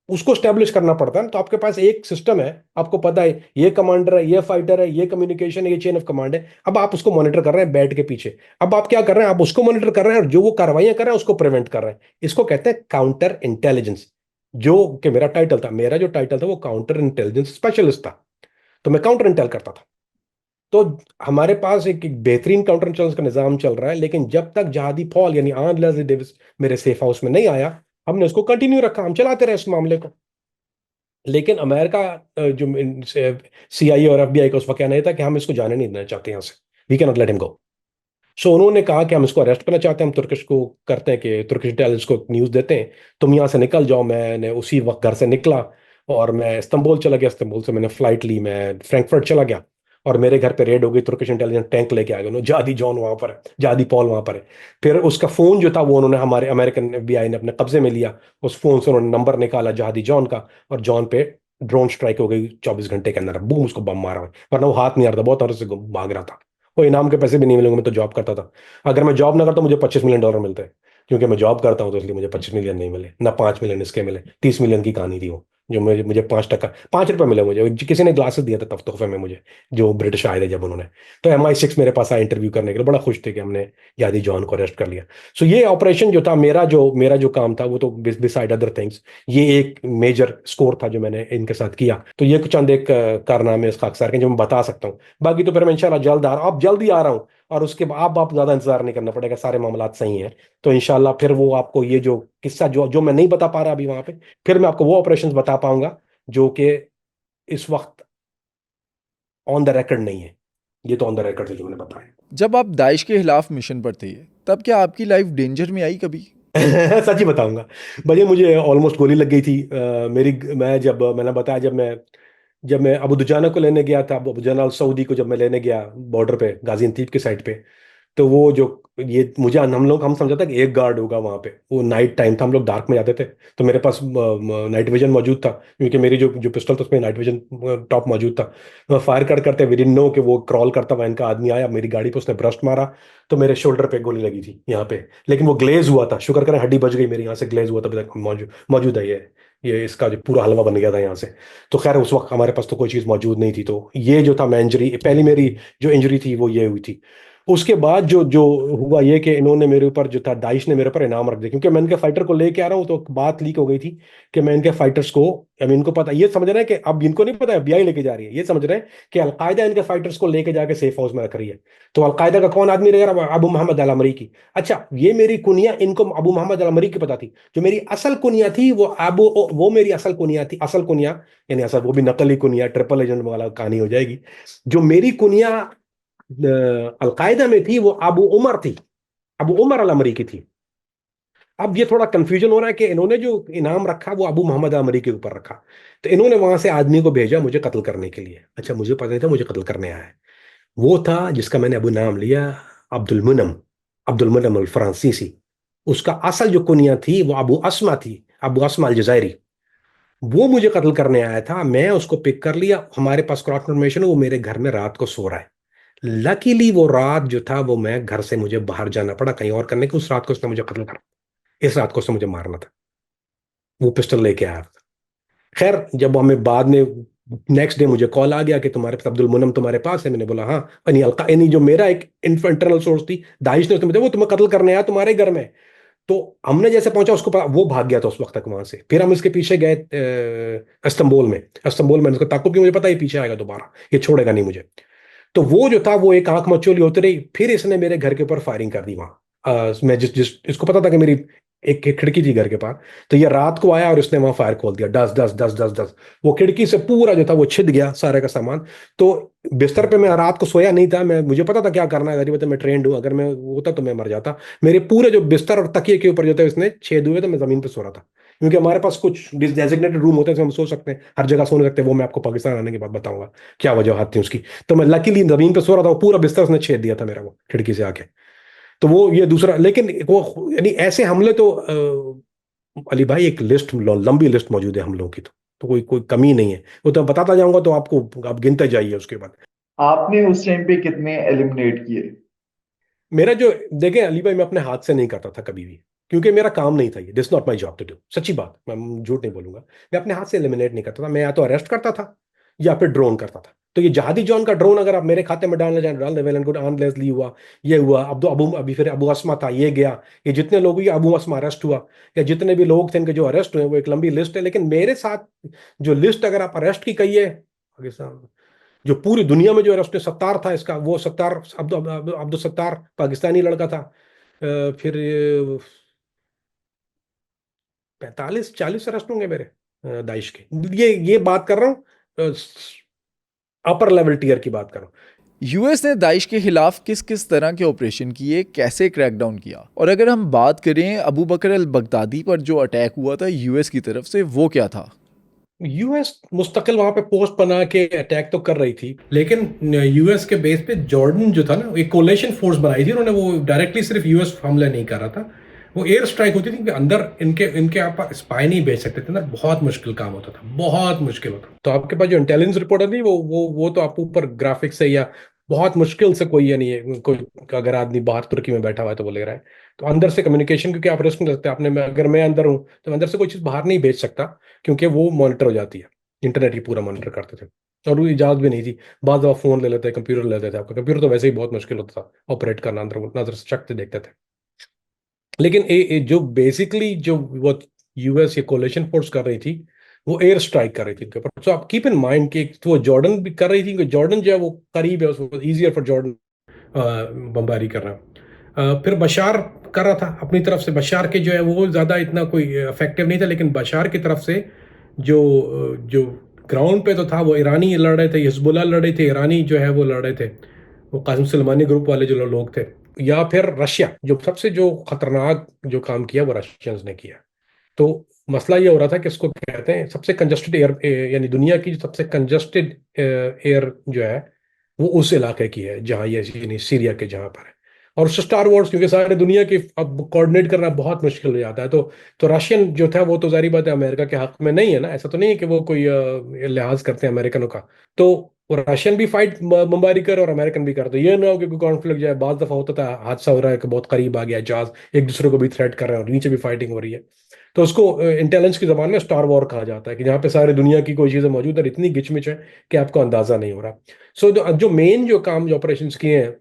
उसको स्टैब्लिश करना पड़ता है ना। तो आपके पास एक सिस्टम है, आपको पता है ये कमांडर है, ये फाइटर है, ये कम्युनिकेशन है, ये चेन ऑफ कमांड है। अब आप उसको मॉनिटर कर रहे हैं बैठ के पीछे। अब आप क्या कर रहे हैं, आप उसको मॉनिटर कर रहे हैं और जो वो कार्रवाइयां कर रहे हैं उसको प्रिवेंट कर रहे हैं। इसको कहते हैं काउंटर इंटेलिजेंस। जो कि मेरा टाइटल था, मेरा जो टाइटल था वो काउंटर इंटेलिजेंस स्पेशलिस्ट था। तो मैं काउंटर इंटेल करता था। तो हमारे पास एक बेहतरीन काउंटर इंटेलिजेंस का निजाम चल रहा है, लेकिन जब तक जहादी फॉल यानी आन लेस्ली डेविस मेरे सेफ हाउस में नहीं आया, हमने उसको कंटिन्यू रखा, हम चलाते रहे उस मामले को। लेकिन अमेरिका जो सीआईए और एफबीआई का उस वक्त कहना ये था कि हम इसको जाने नहीं देना चाहते यहाँ से, we can not let him go. So उन्होंने कहा कि हम इसको अरेस्ट करना चाहते हैं। हम तुर्किश को करते हैं कि तुर्किश इंटेलिजेंस को न्यूज़ देते हैं, तुम यहाँ से निकल जाओ। मैंने उसी वक्त घर से निकला और मैं इस्तांबुल चला गया। इस्तांबुल से मैंने फ्लाइट ली, मैं फ्रैंकफर्ट चला गया और मेरे घर पे रेड हो गई। तुर्किश इंटेलिजेंस टैंक लेके आ गए उन्होंने, जहादी जॉन वहाँ पर है, जहादी पॉल वहाँ पर है। फिर उसका फ़ोन जो था वो उन्होंने, हमारे अमेरिकन एफबीआई ने अपने कब्जे में लिया। उस फ़ोन से उन्होंने नंबर निकाला जहादी जॉन का, और जॉन पे ड्रोन स्ट्राइक हो गई 24 घंटे के अंदर, बूम उसको बम मारा। वरना वो हाथ नहीं आ रहा था, बहुत तरह से भाग रहा था। वो इनाम के पैसे भी नहीं मिलेंगे, मैं तो जॉब करता था। अगर मैं जॉब ना करता मुझे $25 मिलियन मिलते हैं। क्योंकि मैं जॉब करता हूँ तो इसलिए मुझे 25 मिलियन नहीं मिले, ना 5 मिलियन इसके मिले। 30 मिलियन की कहानी थी वो, जो मुझे मुझे 5 टका, 5 रुपए मिले मुझे। किसी ने ग्लासेस दिया था तब तोहफे में मुझे, जो ब्रिटिश आए थे जब उन्होंने। तो MI6 मेरे पास आया इंटरव्यू करने के लिए, बड़ा खुश थे कि हमने यादी जॉन को अरेस्ट कर लिया। सो ये ऑपरेशन जो था, मेरा जो काम था वो तो बिसाइड अदर थिंग्स, ये एक मेजर स्कोर था जो मैंने इनके साथ किया। तो ये कुछ चंद एक कारनामे इस खाकसार के जो मैं बता सकता हूँ। बाकी तो फिर मैं इंशाल्लाह जल्द आ रहा हूँ, अब जल्दी आ रहा हूँ। और उसके बाद आप ज्यादा इंतजार नहीं करना पड़ेगा, सारे मामलात सही हैं। तो इंशाल्लाह फिर वो आपको ये जो किस्सा जो जो मैं नहीं बता पा रहा अभी वहां पे, फिर मैं आपको वो ऑपरेशंस बता पाऊंगा जो कि इस वक्त ऑन द रिकॉर्ड नहीं है। ये तो ऑन द रिकॉर्ड है जो मैंने बताया। जब आप दाइश के खिलाफ मिशन पर थे, तब क्या आपकी लाइफ डेंजर में आई कभी? सच ही बताऊंगा भैया, मुझे ऑलमोस्ट गोली लग गई थी। मेरी मैं जब मैंने बताया, जब मैं अबू दुजाना को लेने गया था, अबू दुजाना अल सऊदी को जब मैं लेने गया बॉर्डर पे गाजियांतीब के साइड पे, तो वो जो ये मुझे हम समझा था कि एक गार्ड होगा वहां पे। वो नाइट टाइम था, हम लोग डार्क में जाते थे, तो मेरे पास नाइट विजन मौजूद था, क्योंकि मेरी जो जो पिस्टल था उसमें नाइट विजन टॉप मौजूद था। मैं फायर करते वी डिडंट नो कि वो क्रॉल करता हुआ इनका आदमी आया मेरी गाड़ी पे, उसने ब्रस्ट मारा। तो मेरे शोल्डर पे गोली लगी थी यहाँ पे, लेकिन वो ग्लेज हुआ था, शुक्र करें हड्डी बच गई मेरी, यहाँ से ग्लेज हुआ था, अभी तक मौजूद मौजूद है ये इसका जो पूरा हलवा बन गया था यहाँ से। तो खैर उस वक्त हमारे पास तो कोई चीज़ मौजूद नहीं थी। तो ये जो था, मैं इंजरी, पहली मेरी जो इंजरी थी वो ये हुई थी। उसके बाद जो जो हुआ ये कि इन्होंने मेरे ऊपर जो था, दाइश ने मेरे ऊपर इनाम रख दिया, क्योंकि मैं इनके फाइटर को लेके आ रहा हूँ। तो बात लीक हो गई थी कि मैं इनके फाइटर्स को, अब इनको पता, ये समझ रहे हैं कि अब इनको नहीं पता FBI लेके जा रही है, ये समझ रहे हैं कि अलकायदा इनके फाइटर्स को लेके जाके सेफ हाउस में रख रही है। तो अलकायदा का कौन आदमी रहेगा? अबू मोहम्मद अल अमरीकी। अच्छा, ये मेरी कुनिया इनको अबू मोहम्मद अल अमरीकी पता थी। जो मेरी असल कुनिया थी वो मेरी असल कुनिया थी, असल कुनिया यानी असल, वो भी नकली कुनिया, ट्रिपल एजेंट वाला कहानी हो जाएगी। जो मेरी कुनिया अलकायदा में थी वो अबू उमर थी, अबू उमर अल अमरीकी थी। अब ये थोड़ा कंफ्यूजन हो रहा है कि इन्होंने जो इनाम रखा वो अबू मोहम्मद अल अमरीकी के ऊपर रखा। तो इन्होंने वहां से आदमी को भेजा मुझे कत्ल करने के लिए। अच्छा, मुझे पता नहीं था मुझे कत्ल करने आया है। वो था जिसका मैंने अबू नाम लिया, अब्दुल मुनम, अब्दुल मुनम अल फ्रांसीसी। उसका असल जो कुनिया थी वो अबू अस्मा थी, अबू अस्मा अल जजायरी। वो मुझे कत्ल करने आया था, मैं उसको पिक कर लिया। हमारे पास क्रॉस इन्फॉर्मेशन है वो मेरे घर में रात को सो रहा है। लकीली वो रात जो था वो मैं घर से, मुझे बाहर जाना पड़ा कहीं और करने की, उस रात को उसने मुझे कत्ल कर, इस रात को उसने मुझे मारना था। वो पिस्टल लेके आया था। खैर जब हमें बाद में नेक्स्ट डे मुझे कॉल आ गया कि तुम्हारे पास अब्दुल मुनम तुम्हारे पास है, मैंने बोला हाँ। यानी अलका यानी जो मेरा एक इंटरनल सोर्स थी दाइश ने तुम्हें, वो तुम्हें कत्ल करने आया तुम्हारे घर में। तो हमने जैसे पहुंचा उसको पता, वो भाग गया था उस वक्त तक वहां से। फिर हम इसके पीछे गए इस्तांबुल में। इस्तांबुल में उसको ताकू कि मुझे पता ही पीछे आएगा दोबारा, ये छोड़ेगा नहीं मुझे। तो वो जो था वो एक आंख मचोली होती रही, फिर इसने मेरे घर के ऊपर फायरिंग कर दी वहां। मैं जिस जिस इसको पता था कि मेरी एक खिड़की थी घर के पास, तो ये रात को आया और इसने वहां फायर खोल दिया, दस दस दस दस दस। वो खिड़की से पूरा जो था वो छिद गया सारे का सामान। तो बिस्तर पे मैं रात को सोया नहीं था, मुझे पता था क्या करना है, गरीब मैं ट्रेंड हूँ, अगर मैं होता तो मैं मर जाता। मेरे पूरे जो बिस्तर और तकिए के ऊपर जो थे इसने छेद हुए, तो मैं जमीन पे सो रहा था। क्योंकि हमारे पास कुछ डेजिग्नेटेड रूम होते हैं जिसमें हम सो सकते हैं, हर जगह सो नहीं सकते, वो मैं आपको पाकिस्तान आने के बाद बताऊंगा क्या वजह थी उसकी। तो मैं लकीली जमीन पे सो रहा था, वो पूरा बिस्तर उसने छेद दिया था मेरा, वो खिड़की से आके। तो वो ये दूसरा, लेकिन वो यानी ऐसे हमले तो अली भाई एक लिस्ट, लंबी लिस्ट मौजूद है हमलों की। तो कोई कोई कमी नहीं है, वो तो मैं बताता जाऊंगा तो आपको आप गिनते जाइए उसके बाद। आपने उस टाइम पे कितने एलिमिनेट किए? मेरा जो, देखें अली भाई, मैं अपने हाथ से नहीं करता था कभी भी। क्योंकि मेरा काम नहीं था, ये this not my job to do. सच्ची बात, मैं झूठ नहीं बोलूंगा। मैं अपने हाथ से एलिमिनेट नहीं करता था, मैं या तो अरेस्ट करता था या फिर ड्रोन करता था। तो ये जहादी जॉन का ड्रोन अगर आप मेरे खाते में डाल दे, वेल एंड गुड, आन लेस्ली हुआ, ये हुआ, अभी फिर अबू अस्मा था, ये गया, ये जितने लोग, ये अबू अस्मा अरेस्ट हुआ, या जितने भी लोग थे इनके जो अरेस्ट हुए, वो एक लंबी लिस्ट है। लेकिन मेरे साथ जो लिस्ट अगर आप अरेस्ट की कही है, पाकिस्तान जो पूरी दुनिया में जो अरेस्ट है, सत्तार था इसका, वो सत्तार, अब्दुल सत्तार पाकिस्तानी लड़का था। फिर 45-40 अरेस्ट होंगे मेरे दाइश के। ये बात कर रहा हूँ, अपर लेवल टीयर की बात कर रहा हूँ। यूएस ने दाइश के खिलाफ किस किस तरह के ऑपरेशन किए, कैसे क्रैकडाउन किया, और अगर हम बात करें अबू बकर अल बगदादी पर जो अटैक हुआ था यूएस की तरफ से, वो क्या था? यूएस मुस्तकिल वहां पे पोस्ट बना के अटैक तो कर रही थी, लेकिन यूएस के बेस पे जॉर्डन जो था ना, एक कोलेशन फोर्स बनाई थी उन्होंने। वो डायरेक्टली सिर्फ यूएस हमला नहीं कर रहा था, वो एयर स्ट्राइक होती थी कि अंदर इनके इनके आप स्पाई नहीं भेज सकते थे ना। बहुत मुश्किल काम होता था, बहुत मुश्किल होता। तो आपके पास जो इंटेलिजेंस रिपोर्टर थी, वो तो आप ऊपर ग्राफिक्स से या बहुत मुश्किल से कोई, यानी कोई अगर आदमी बाहर तुर्की में बैठा हुआ है तो वो ले रहा है। तो अंदर से कम्युनिकेशन, क्योंकि आप रिस्क नहीं सकते आपने, अगर मैं अंदर हूं तो अंदर से कोई चीज बाहर नहीं भेज सकता, क्योंकि वो मॉनिटर हो जाती है। इंटरनेट ही पूरा मॉनिटर करते थे, और वो इजाजत भी नहीं थी। बाद दफा फोन ले लेते, कंप्यूटर ले लेते थे। आपका कंप्यूटर तो वैसे ही बहुत मुश्किल होता था ऑपरेट करना, अंदर नजर से चकते देखते थे। लेकिन जो बेसिकली जो वो यूएस या कोलिशन फोर्स कर रही थी, वो एयर स्ट्राइक कर रही थी इनके ऊपर। सो आप कीप इन माइंड कि वो जॉर्डन भी कर रही थी, क्योंकि जॉर्डन जो है वो करीब है, उसको ईजियर फॉर जॉर्डन बमबारी करना। फिर बशार कर रहा था अपनी तरफ से। बशार के जो है वो ज़्यादा इतना कोई इफेक्टिव नहीं था, लेकिन बशार की तरफ से जो जो ग्राउंड पे तो था, वो ईरानी लड़ रहे थे, हिजबुल्लाह लड़ रहे थे, ईरानी जो है वो लड़ रहे थे, वो कासिम सुलेमानी ग्रुप वाले जो लोग थे, या फिर रशिया। जो सबसे जो खतरनाक जो काम किया वो रशियंस ने किया। तो मसला ये हो रहा था कि इसको कहते हैं सबसे कंजस्टेड एयर, यानी दुनिया की जो सबसे कंजस्टेड एयर जो है वो उस इलाके की है जहाँ ये, यानी सीरिया के जहाँ पर है। और उससे स्टार वॉर्स, क्योंकि सारे दुनिया की अब कोऑर्डिनेट करना बहुत मुश्किल हो जाता है। तो रशियन जो था वो तो जारी बात है अमेरिका के हक में नहीं है ना। ऐसा तो नहीं है कि वो कोई लिहाज करते हैं अमेरिकनों का। तो वो रशियन भी फाइट बमबारी कर और अमेरिकन भी करते। ये ना हो कि कोई कॉन्फ्लिक्ट जाए। बाज दफा होता था, हादसा हो रहा है कि बहुत करीब आ गया जहाज, एक दूसरे को भी थ्रेट कर रहे हैं और नीचे भी फाइटिंग हो रही है। तो उसको इंटेलिजेंस की जबान में स्टार वॉर कहा जाता है, कि जहाँ पे सारी दुनिया की कोई चीज़ें मौजूद है, इतनी गिचमिच है कि आपको अंदाजा नहीं हो रहा। सो जो मेन जो काम, जो ऑपरेशंस किए हैं,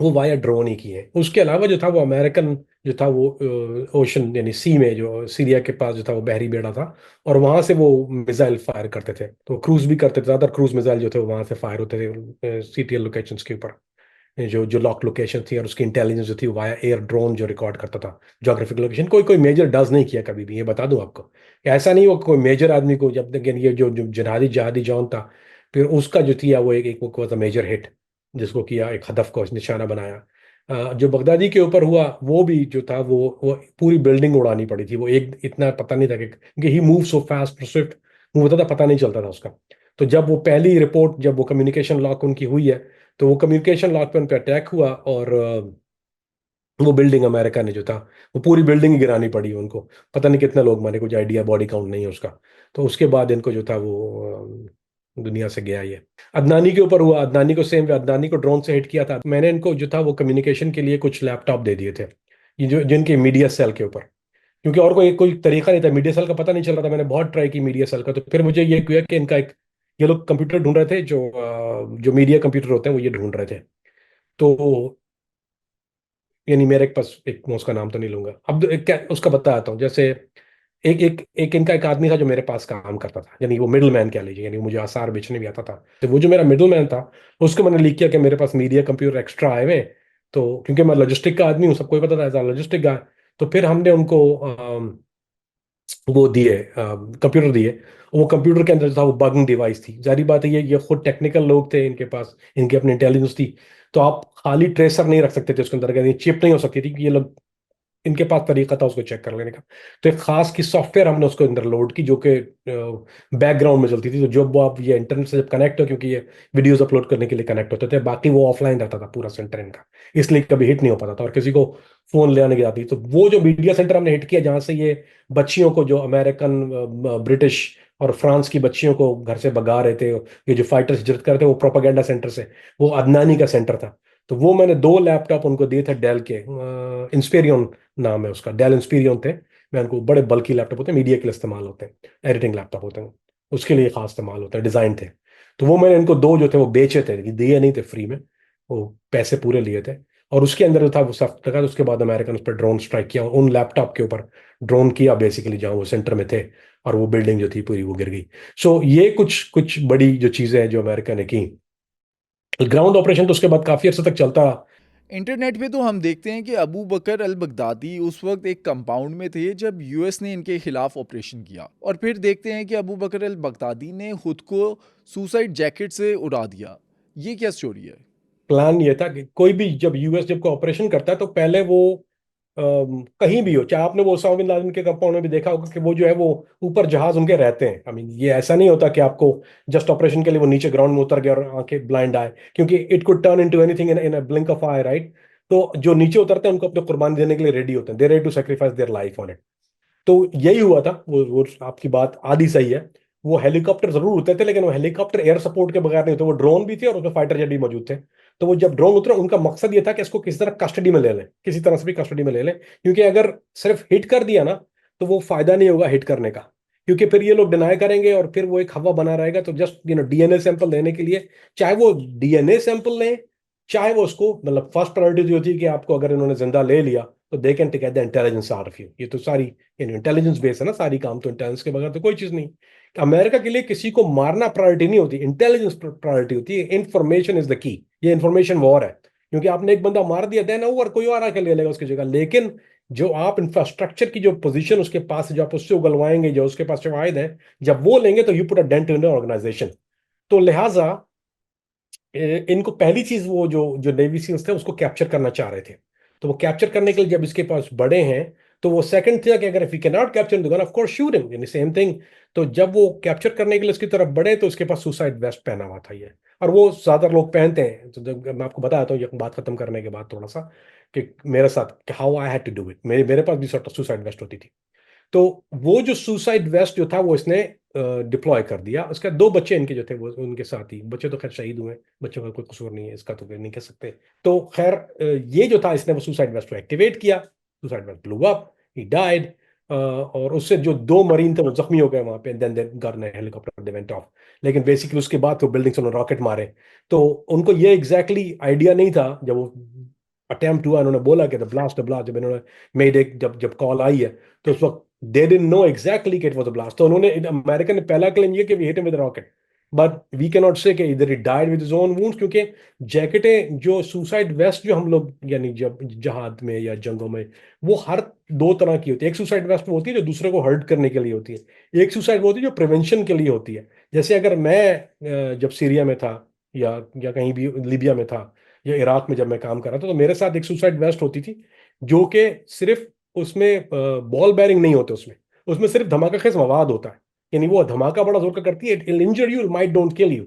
वो वाया ड्रोन ही किए हैं। उसके अलावा जो था वो अमेरिकन जो था वो ओशन, यानी सी में, जो सीरिया के पास जो था वो बहरी बेड़ा था, और वहां से वो मिसाइल फायर करते थे। तो क्रूज भी करते थे, ज्यादातर क्रूज मिसाइल जो थे वो वहां से फायर होते थे सीटीएल लोकेशंस के ऊपर, जो जो लॉक लोकेशन थी। और उसकी इंटेलिजेंस जो थी वाया एयर ड्रोन जो रिकॉर्ड करता था जोग्राफिक लोकेशन। कोई कोई मेजर डज नहीं किया कभी भी, ये बता दूं आपको। ऐसा नहीं हो कोई मेजर आदमी को, जब तक ये जो जहादी जहादी जॉन था, फिर उसका जो थी वो एक मेजर हिट, जिसको किया, एक हदफ को निशाना बनाया। जो बगदादी के ऊपर हुआ वो भी जो था वो पूरी बिल्डिंग उड़ानी पड़ी थी। वो एक इतना पता नहीं था कि he move so fast, swift move होता था, पता नहीं चलता था उसका। तो जब वो पहली रिपोर्ट, जब वो कम्युनिकेशन लॉक उनकी हुई है, तो वो कम्युनिकेशन लॉक पे उन पे अटैक हुआ, और वो बिल्डिंग अमेरिका ने जो था, वो पूरी बिल्डिंग ही गिरानी पड़ी उनको। पता नहीं कितने लोग मारे, कुछ आइडिया, बॉडी काउंट नहीं है उसका। तो उसके बाद इनको जो था वो दुनिया से गया ये। अदनानी के ऊपर हुआ, अदनानी को सेम, अदनानी को ड्रोन से हिट किया था। मैंने इनको जो था वो कम्युनिकेशन के लिए कुछ लैपटॉप दे दिए थे, ये जो जिनके मीडिया सेल के ऊपर, क्योंकि और कोई कोई तरीका नहीं था। मीडिया सेल का पता नहीं चल रहा था। मैंने बहुत ट्राई की मीडिया सेल का, तो फिर मुझे ये किया कि इनका एक, ये लोग कंप्यूटर ढूंढ रहे थे, जो मीडिया कंप्यूटर होते हैं वो ये ढूंढ रहे थे। तो यानी मेरे पास एक, मैं उसका नाम तो नहीं लूंगा अब, क्या उसका बताता हूँ। जैसे एक इनका एक आदमी था जो मेरे पास काम करता था, यानी वो मिडिल मैन कह लीजिए, यानी वो मुझे आसार बेचने भी आता था। तो वो जो मेरा मिडिल मैन था, उसको मैंने लिख किया कि मेरे पास मीडिया कंप्यूटर एक्स्ट्रा आए हुए हैं। तो क्योंकि मैं लॉजिस्टिक का आदमी हूँ, सबको ही पता था, एज लॉजिस्टिक का। तो फिर हमने उनको वो दिए, कंप्यूटर दिए। वो कंप्यूटर के अंदर जो था वो बगिंग डिवाइस थी। जारी बात है, ये खुद टेक्निकल लोग थे, इनके पास इनकी अपनी इंटेलिजेंस थी। तो आप खाली ट्रेसर नहीं रख सकते थे उसके अंदर, चिप नहीं हो सकती थी, कि ये लोग, इनके पास तरीका था उसको चेक कर लेने का। तो एक खास की सॉफ्टवेयर हमने उसको अंदर लोड की, जो कि बैकग्राउंड में चलती थी। तो जब वो आप ये इंटरनेट से जब कनेक्ट हो, क्योंकि ये वीडियोस अपलोड करने के लिए कनेक्ट होते थे, बाकी वो ऑफलाइन रहता था पूरा सेंटर इनका, इसलिए कभी हिट नहीं हो पाता था, और किसी को फोन ले आने की आती। तो वो जो मीडिया सेंटर हमने हिट किया, जहाँ से ये बच्चियों को, जो अमेरिकन, ब्रिटिश और फ्रांस की बच्चियों को घर से भगा रहे थे, ये जो फाइटर्स हिजरत कर रहे थे, वो प्रोपागेंडा सेंटर से, वो अदनानी का सेंटर था। तो वो मैंने 2 लैपटॉप उनको दिए थे, डेल के इंस्पेरियन नाम है उसका, डेल इंस्पीरियन थे। मैं उनको, बड़े बल्कि लैपटॉप होते हैं, मीडिया के लिए इस्तेमाल होते हैं, एडिटिंग लैपटॉप होते हैं, उसके लिए खास इस्तेमाल होता है, डिज़ाइन थे। तो वो मैंने इनको दो जो थे वो बेचे थे, दिए नहीं थे फ्री में, वो पैसे पूरे लिए थे। और उसके अंदर जो था वो सॉफ्ट लगा, तो उसके बाद अमेरिकन उस पर ड्रोन स्ट्राइक किया, उन लैपटॉप के ऊपर ड्रोन किया बेसिकली, जहाँ वो सेंटर में थे, और वो बिल्डिंग जो थी पूरी वो गिर गई। सो ये कुछ कुछ बड़ी जो चीज़ें हैं जो अमेरिका ने की। ग्राउंड ऑपरेशन तो उसके बाद काफ़ी अर्से तक चलता रहा। इंटरनेट पे तो हम देखते हैं कि अबू बकर अल बगदादी उस वक्त एक कंपाउंड में थे जब यूएस ने इनके खिलाफ ऑपरेशन किया, और फिर देखते हैं कि अबू बकर अल बगदादी ने खुद को सुसाइड जैकेट से उड़ा दिया। ये क्या स्टोरी है? प्लान ये था कि कोई भी जब यूएस जब कोई ऑपरेशन करता है तो पहले वो कहीं भी हो, चाहे आपने वो ओसामा बिन लादेन के कंपाउंड में भी देखा होगा कि वो जो है वो ऊपर जहाज उनके रहते हैं। आई मीन ये ऐसा नहीं होता कि आपको जस्ट ऑपरेशन के लिए वो नीचे ग्राउंड में उतर गया और आंखें ब्लाइंड आए, क्योंकि it could turn into anything in a blink of I, right. तो जो नीचे उतरते हैं उनको अपने कुर्बानी देने के लिए रेडी होते हैं, they ready to sacrifice their life on it. तो यही हुआ था। वो आपकी बात आधी सही है। वो हेलीकॉप्टर जरूर उतरे थे, लेकिन वो हेलीकॉप्टर एयर सपोर्ट के बगैर नहीं होते, वो ड्रोन भी थे और उसमें फाइटर जेट भी मौजूद थे। तो वो जब ड्रोन उतरे उनका मकसद ये था कि इसको किसी तरह कस्टडी में ले लें, किसी तरह से भी कस्टडी में ले लें, क्योंकि अगर सिर्फ हिट कर दिया ना तो वो फायदा नहीं होगा हिट करने का, क्योंकि फिर ये लोग डिनाई करेंगे और फिर वो एक हवा बना रहेगा। तो जस्ट डीएनए सैंपल लेने के लिए, चाहे वो डीएनए सैंपल लें, चाहे वो उसको, मतलब फर्स्ट प्रायोरिटी जो होती है कि आपको अगर इन्होंने जिंदा ले लिया तो they can take the intelligence out of you. ये तो सारी इंटेलिजेंस बेस है ना, सारी काम तो इंटेलिजेंस के बगैर तो कोई चीज नहीं। अमेरिका के लिए किसी को मारना प्रायोरिटी नहीं होती, इंटेलिजेंस प्रायोरिटी होती है। Information is the key. ये इंफॉर्मेशन वॉर है, क्योंकि आपने एक बंदा मार दिया, देन ओवर, कोई और आके ले लेगा उसकी जगह। लेकिन जो आप इंफ्रास्ट्रक्चर की जो पोजीशन उसके पास है, जो आप उससे उगलवाएंगे, जो उसके पास शवाहिद है, जब वो लेंगे तो you put a dent in organization. तो लिहाजा इनको पहली चीज, वो जो जो नेवी सील्स थे उसको कैप्चर करना चाह रहे थे। तो वो कैप्चर करने के लिए जब इसके पास बड़े हैं, तो वो सेकंड था कि अगर if we can not capture the gun of course shoot him, यानी सेम थिंग। तो जब वो कैप्चर करने के लिए उसकी तरफ बढ़े तो उसके पास सुसाइड वेस्ट पहना हुआ था ये, और वो ज्यादा लोग पहनते हैं। तो जब मैं आपको बताता हूँ ये बात खत्म करने के बाद थोड़ा सा, कि मेरे साथ how I had to do it, मेरे मेरे पास भी सुसाइड वेस्ट होती थी। तो वो जो सुसाइड वेस्ट जो था वो इसने डिप्लॉय कर दिया। उसके दो बच्चे इनके जो थे वो उनके साथ ही, बच्चे तो खैर शहीद हुए, बच्चों का कोई कसूर नहीं है, इसका तो नहीं कह सकते। तो खैर ये जो था इसने वो सुसाइड वेस्ट को एक्टिवेट किया, suicide vest blew up, he died. और उससे जो दो मरीन थे वो जख्मी हो गए वहां पे, then they got in helicopter, they went off. लेकिन बेसिकली उसके बाद वो बिल्डिंग से उन्होंने रॉकेट मारे। तो उनको ये एग्जैक्टली आइडिया नहीं था जब वो अटेम्प्ट हुआ, उन्होंने बोला कि द ब्लास्ट, जब इन्होंने मेड एक जब जब कॉल आई है, तो उस वक्त दे डिडंट नो एग्जैक्टली कि इट वाज अ ब्लास्ट। तो उन्होंने, अमेरिका ने पहला क्लेम ये कि we hit him with rocket, but we can not say कि इधर he died with his own wounds, क्योंकि जैकेटें जो सुसाइड वेस्ट जो हम लोग यानी जब जहाज में या जंगों में, वो हर दो तरह की होती है। एक सुसाइड वेस्ट वो होती है जो दूसरे को हर्ट करने के लिए होती है, एक सुसाइड वो होती है जो प्रिवेंशन के लिए होती है। जैसे अगर मैं जब सीरिया में था, या कहीं भी लीबिया में था, या इराक में जब मैं काम कर रहा था, तो मेरे साथ एक सुसाइड वेस्ट होती थी जो कि सिर्फ उसमें बॉल बेरिंग नहीं होते, उसमें उसमें सिर्फ धमाका खेज मवाद होता है। यानी वो धमाका बड़ा जोर का करती है, it will injure you, might don't kill you.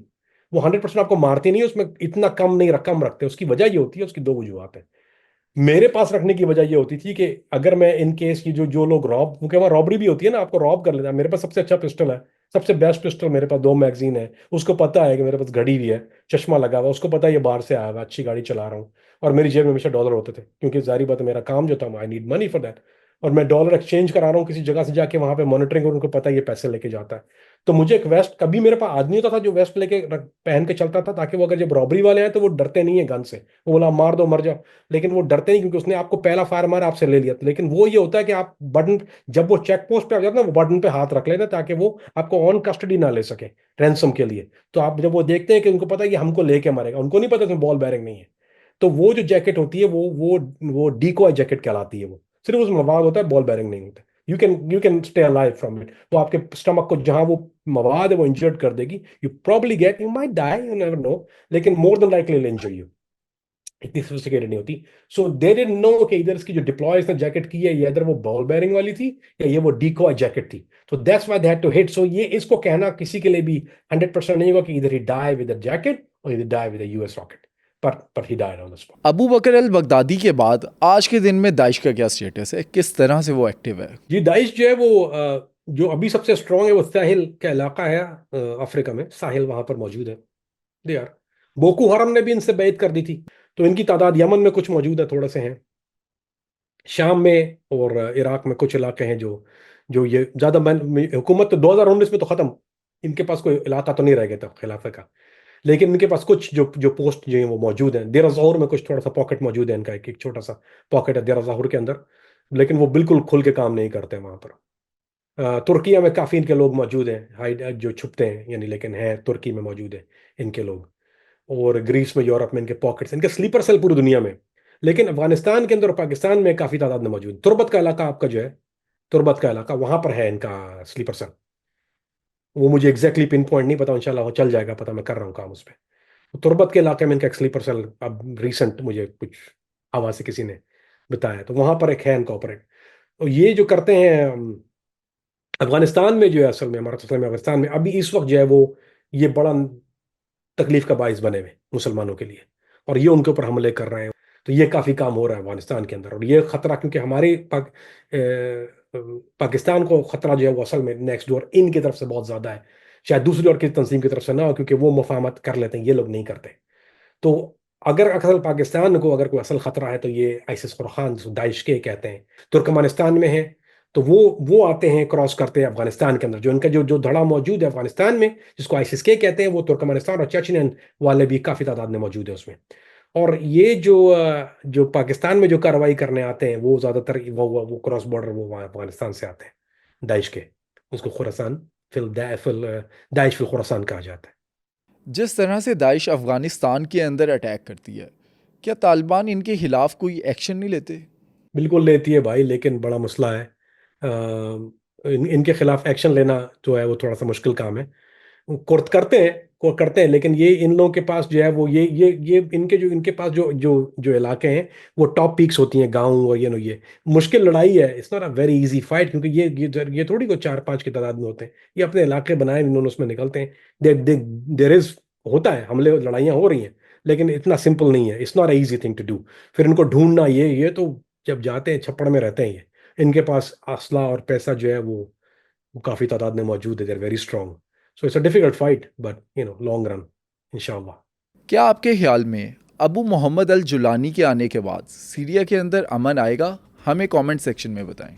वो 100% आपको मारती नहीं है, उसमें इतना कम नहीं कम रखते। उसकी वजह ये होती है, उसकी दो वजूहत है। मेरे पास रखने की वजह ये होती थी कि अगर मैं इन केस की जो जो लोग रॉब, क्योंकि वहाँ रॉबरी भी होती है ना, आपको रॉब कर लेता है। मेरे पास सबसे अच्छा पिस्टल है, सबसे बेस्ट पिस्टल मेरे पास, दो मैगजीन है। उसको पता है कि मेरे पास घड़ी भी है, चश्मा लगा हुआ, उसको पता है ये बाहर से आया हुआ, अच्छी गाड़ी चला रहा हूँ। और मेरी जेब में हमेशा डॉलर होते थे, क्योंकि जारी बात है मेरा काम जो था, I need money for that. और मैं डॉलर एक्सचेंज करा रहा हूँ किसी जगह से जाके, वहां पे मॉनिटरिंग, और उनको पता है ये पैसे लेके जाता है। तो मुझे एक वेस्ट, कभी मेरे पास आदमी होता था जो वेस्ट लेके पहन के चलता था, ताकि वो अगर जब रॉबरी वाले आए तो वो डरते नहीं है गन से, वो बोला मार दो मर जाओ। लेकिन वो डरते नहीं, क्योंकि उसने आपको पहला फायर मारा, आपसे ले लिया। लेकिन वो ये होता है कि आप बटन, जब वो चेक पोस्ट पे आ जाता है, वो बटन पे हाथ रख लेना, ताकि वो आपको ऑन कस्टडी ना ले सके रैंसम के लिए। तो आप जब वो देखते हैं कि उनको पता है कि हमको लेके मारेगा, उनको नहीं पता कि बॉल बैरिंग नहीं है। तो वो जो जैकेट होती है वो डीकॉय जैकेट कहलाती है। वो सिर्फ उसमें मवाद होता है, बॉल बैरिंग नहीं होता। You can stay alive from it. वो आपके स्टमक को जहां वो मवाद है वो इंजर्ड कर देगी, you probably get, you might die, you never know, लेकिन more than likely injure you. इतनी सोफिस्टिकेटेड नहीं होती। सो दे डिडंट नो कि इधर इसकी जो डिप्लॉय इसने जैकेट की है, ये इधर वो बॉल बेयरिंग वाली थी, या ये वो डीकॉय जैकेट थी। तो that's why they had to hit. So ये इसको कहना किसी के लिए भी 100% नहीं होगा कि इधर ही डाई विद द जैकेट और इधर die with the US rocket, पर he died on the spot. Abu Bakr al Baghdadi के बाद आज के दिन में दाइश का क्या स्टेटस है, किस तरह से वो एक्टिव है? जी, दाइश जो है वो जो अभी सबसे स्ट्रांग है वो साहिल का इलाका है, अफ्रीका में साहिल वहां पर मौजूद है। दे यार, बोको हरम ने भी इनसे बैत कर दी थी। तो इनकी तादाद यमन में कुछ मौजूद है, थोड़े से हैं। शाम में और इराक में कुछ इलाके हैं जो जो ये ज़्यादा हुकूमत तो 2019 में तो ख़त्म, इनके पास कोई इलाका तो नहीं रह गया था खिलाफत का, लेकिन इनके पास कुछ जो जो पोस्ट जो है वो मौजूद हैं। देर ज़ोहर में कुछ थोड़ा सा पॉकेट मौजूद है इनका, एक छोटा सा पॉकेट है देर ज़ोहर के अंदर, लेकिन वो बिल्कुल खुल के काम नहीं करते वहाँ पर। तुर्किया में काफ़ी इनके लोग मौजूद हैं, हाइड जो छुपते हैं यानी, लेकिन है तुर्की में मौजूद है इनके लोग, और ग्रीस में, यूरोप में इनके पॉकेट्स, इनके स्लीपर सेल पूरी दुनिया में। लेकिन अफगानिस्तान के अंदर और पाकिस्तान में काफ़ी तादाद में मौजूद। तुर्बत का इलाका आपका जो है, तुर्बत का इलाका, वहाँ पर है इनका स्लीपर सेल। वो मुझे एग्जैक्टली पिन पॉइंट नहीं पता, इंशाल्लाह वो चल जाएगा पता, मैं कर रहा हूँ काम उस पर। तो तुर्बत के इलाके में इनका एक स्लीपर सेल अब रिसेंट मुझे कुछ हवा से किसी ने बताया, तो वहाँ पर एक है इनका ऑपरेट। तो ये जो करते हैं अफगानिस्तान में जो है, असल में हमारा असल में अफगानिस्तान में अभी इस वक्त जो है वो ये बड़ा तकलीफ का बाइस बने हुए मुसलमानों के लिए, और ये उनके ऊपर हमले कर रहे हैं। तो ये काफ़ी काम हो रहा है अफगानिस्तान के अंदर, और ये खतरा क्योंकि हमारे पाकिस्तान को खतरा जो है वो असल में नेक्स्ट डोर इनकी तरफ से बहुत ज़्यादा है, शायद दूसरी और किसी तंजीम की तरफ से ना हो, क्योंकि वो मुफाहमत कर लेते हैं, ये लोग नहीं करते। तो अगर असल पाकिस्तान को अगर कोई असल खतरा है तो ये आइसिस खुराखान, जिसको दाइश के कहते हैं, तुर्कमेनिस्तान में है। तो वो आते हैं, क्रॉस करते हैं अफगानिस्तान के अंदर, जो इनका जो जो धड़ा मौजूद है अफगानिस्तान में, जिसको आइसिस के कहते हैं, वो तुर्कमेनिस्तान और चेचनियन वाले भी काफ़ी तादाद में मौजूद है उसमें। और ये जो पाकिस्तान में जो कार्रवाई करने आते हैं वो ज़्यादातर वो क्रॉस बॉर्डर वो वहाँ अफगानिस्तान से आते हैं, दाइश के, उसको खुरासान दाइश फिल खुरासान कहा जाता है। जिस तरह से दाइश अफ़गानिस्तान के अंदर अटैक करती है, क्या तालिबान इनके खिलाफ कोई एक्शन नहीं लेते? बिल्कुल लेती है भाई, लेकिन बड़ा मसला है। इनके खिलाफ एक्शन लेना जो है वो थोड़ा सा मुश्किल काम है। वो करते हैं, लेकिन ये इन लोगों के पास जो है वो ये इनके पास जो जो जो इलाके हैं वो टॉप पीक्स होती हैं, गांव, और ये मुश्किल लड़ाई है। It's not a very easy fight, क्योंकि ये थोड़ी को 4-5 की तादाद में होते हैं, ये अपने इलाके बनाए इन्होंने, उसमें निकलते हैं। देर इज होता है, हमले, लड़ाइयाँ हो रही हैं, लेकिन इतना सिंपल नहीं है। It's not a easy thing to do. फिर इनको ढूंढना, ये तो जब जाते हैं छप्पड़ में रहते हैं ये, इनके पास असला और पैसा जो है वो काफ़ी तादाद में मौजूद है, there very strong. So it's a difficult fight, but long run इंशाल्लाह। क्या आपके ख्याल में अबू मोहम्मद अल जुलानी के आने के बाद सीरिया के अंदर अमन आएगा? हमें कमेंट सेक्शन में बताएं।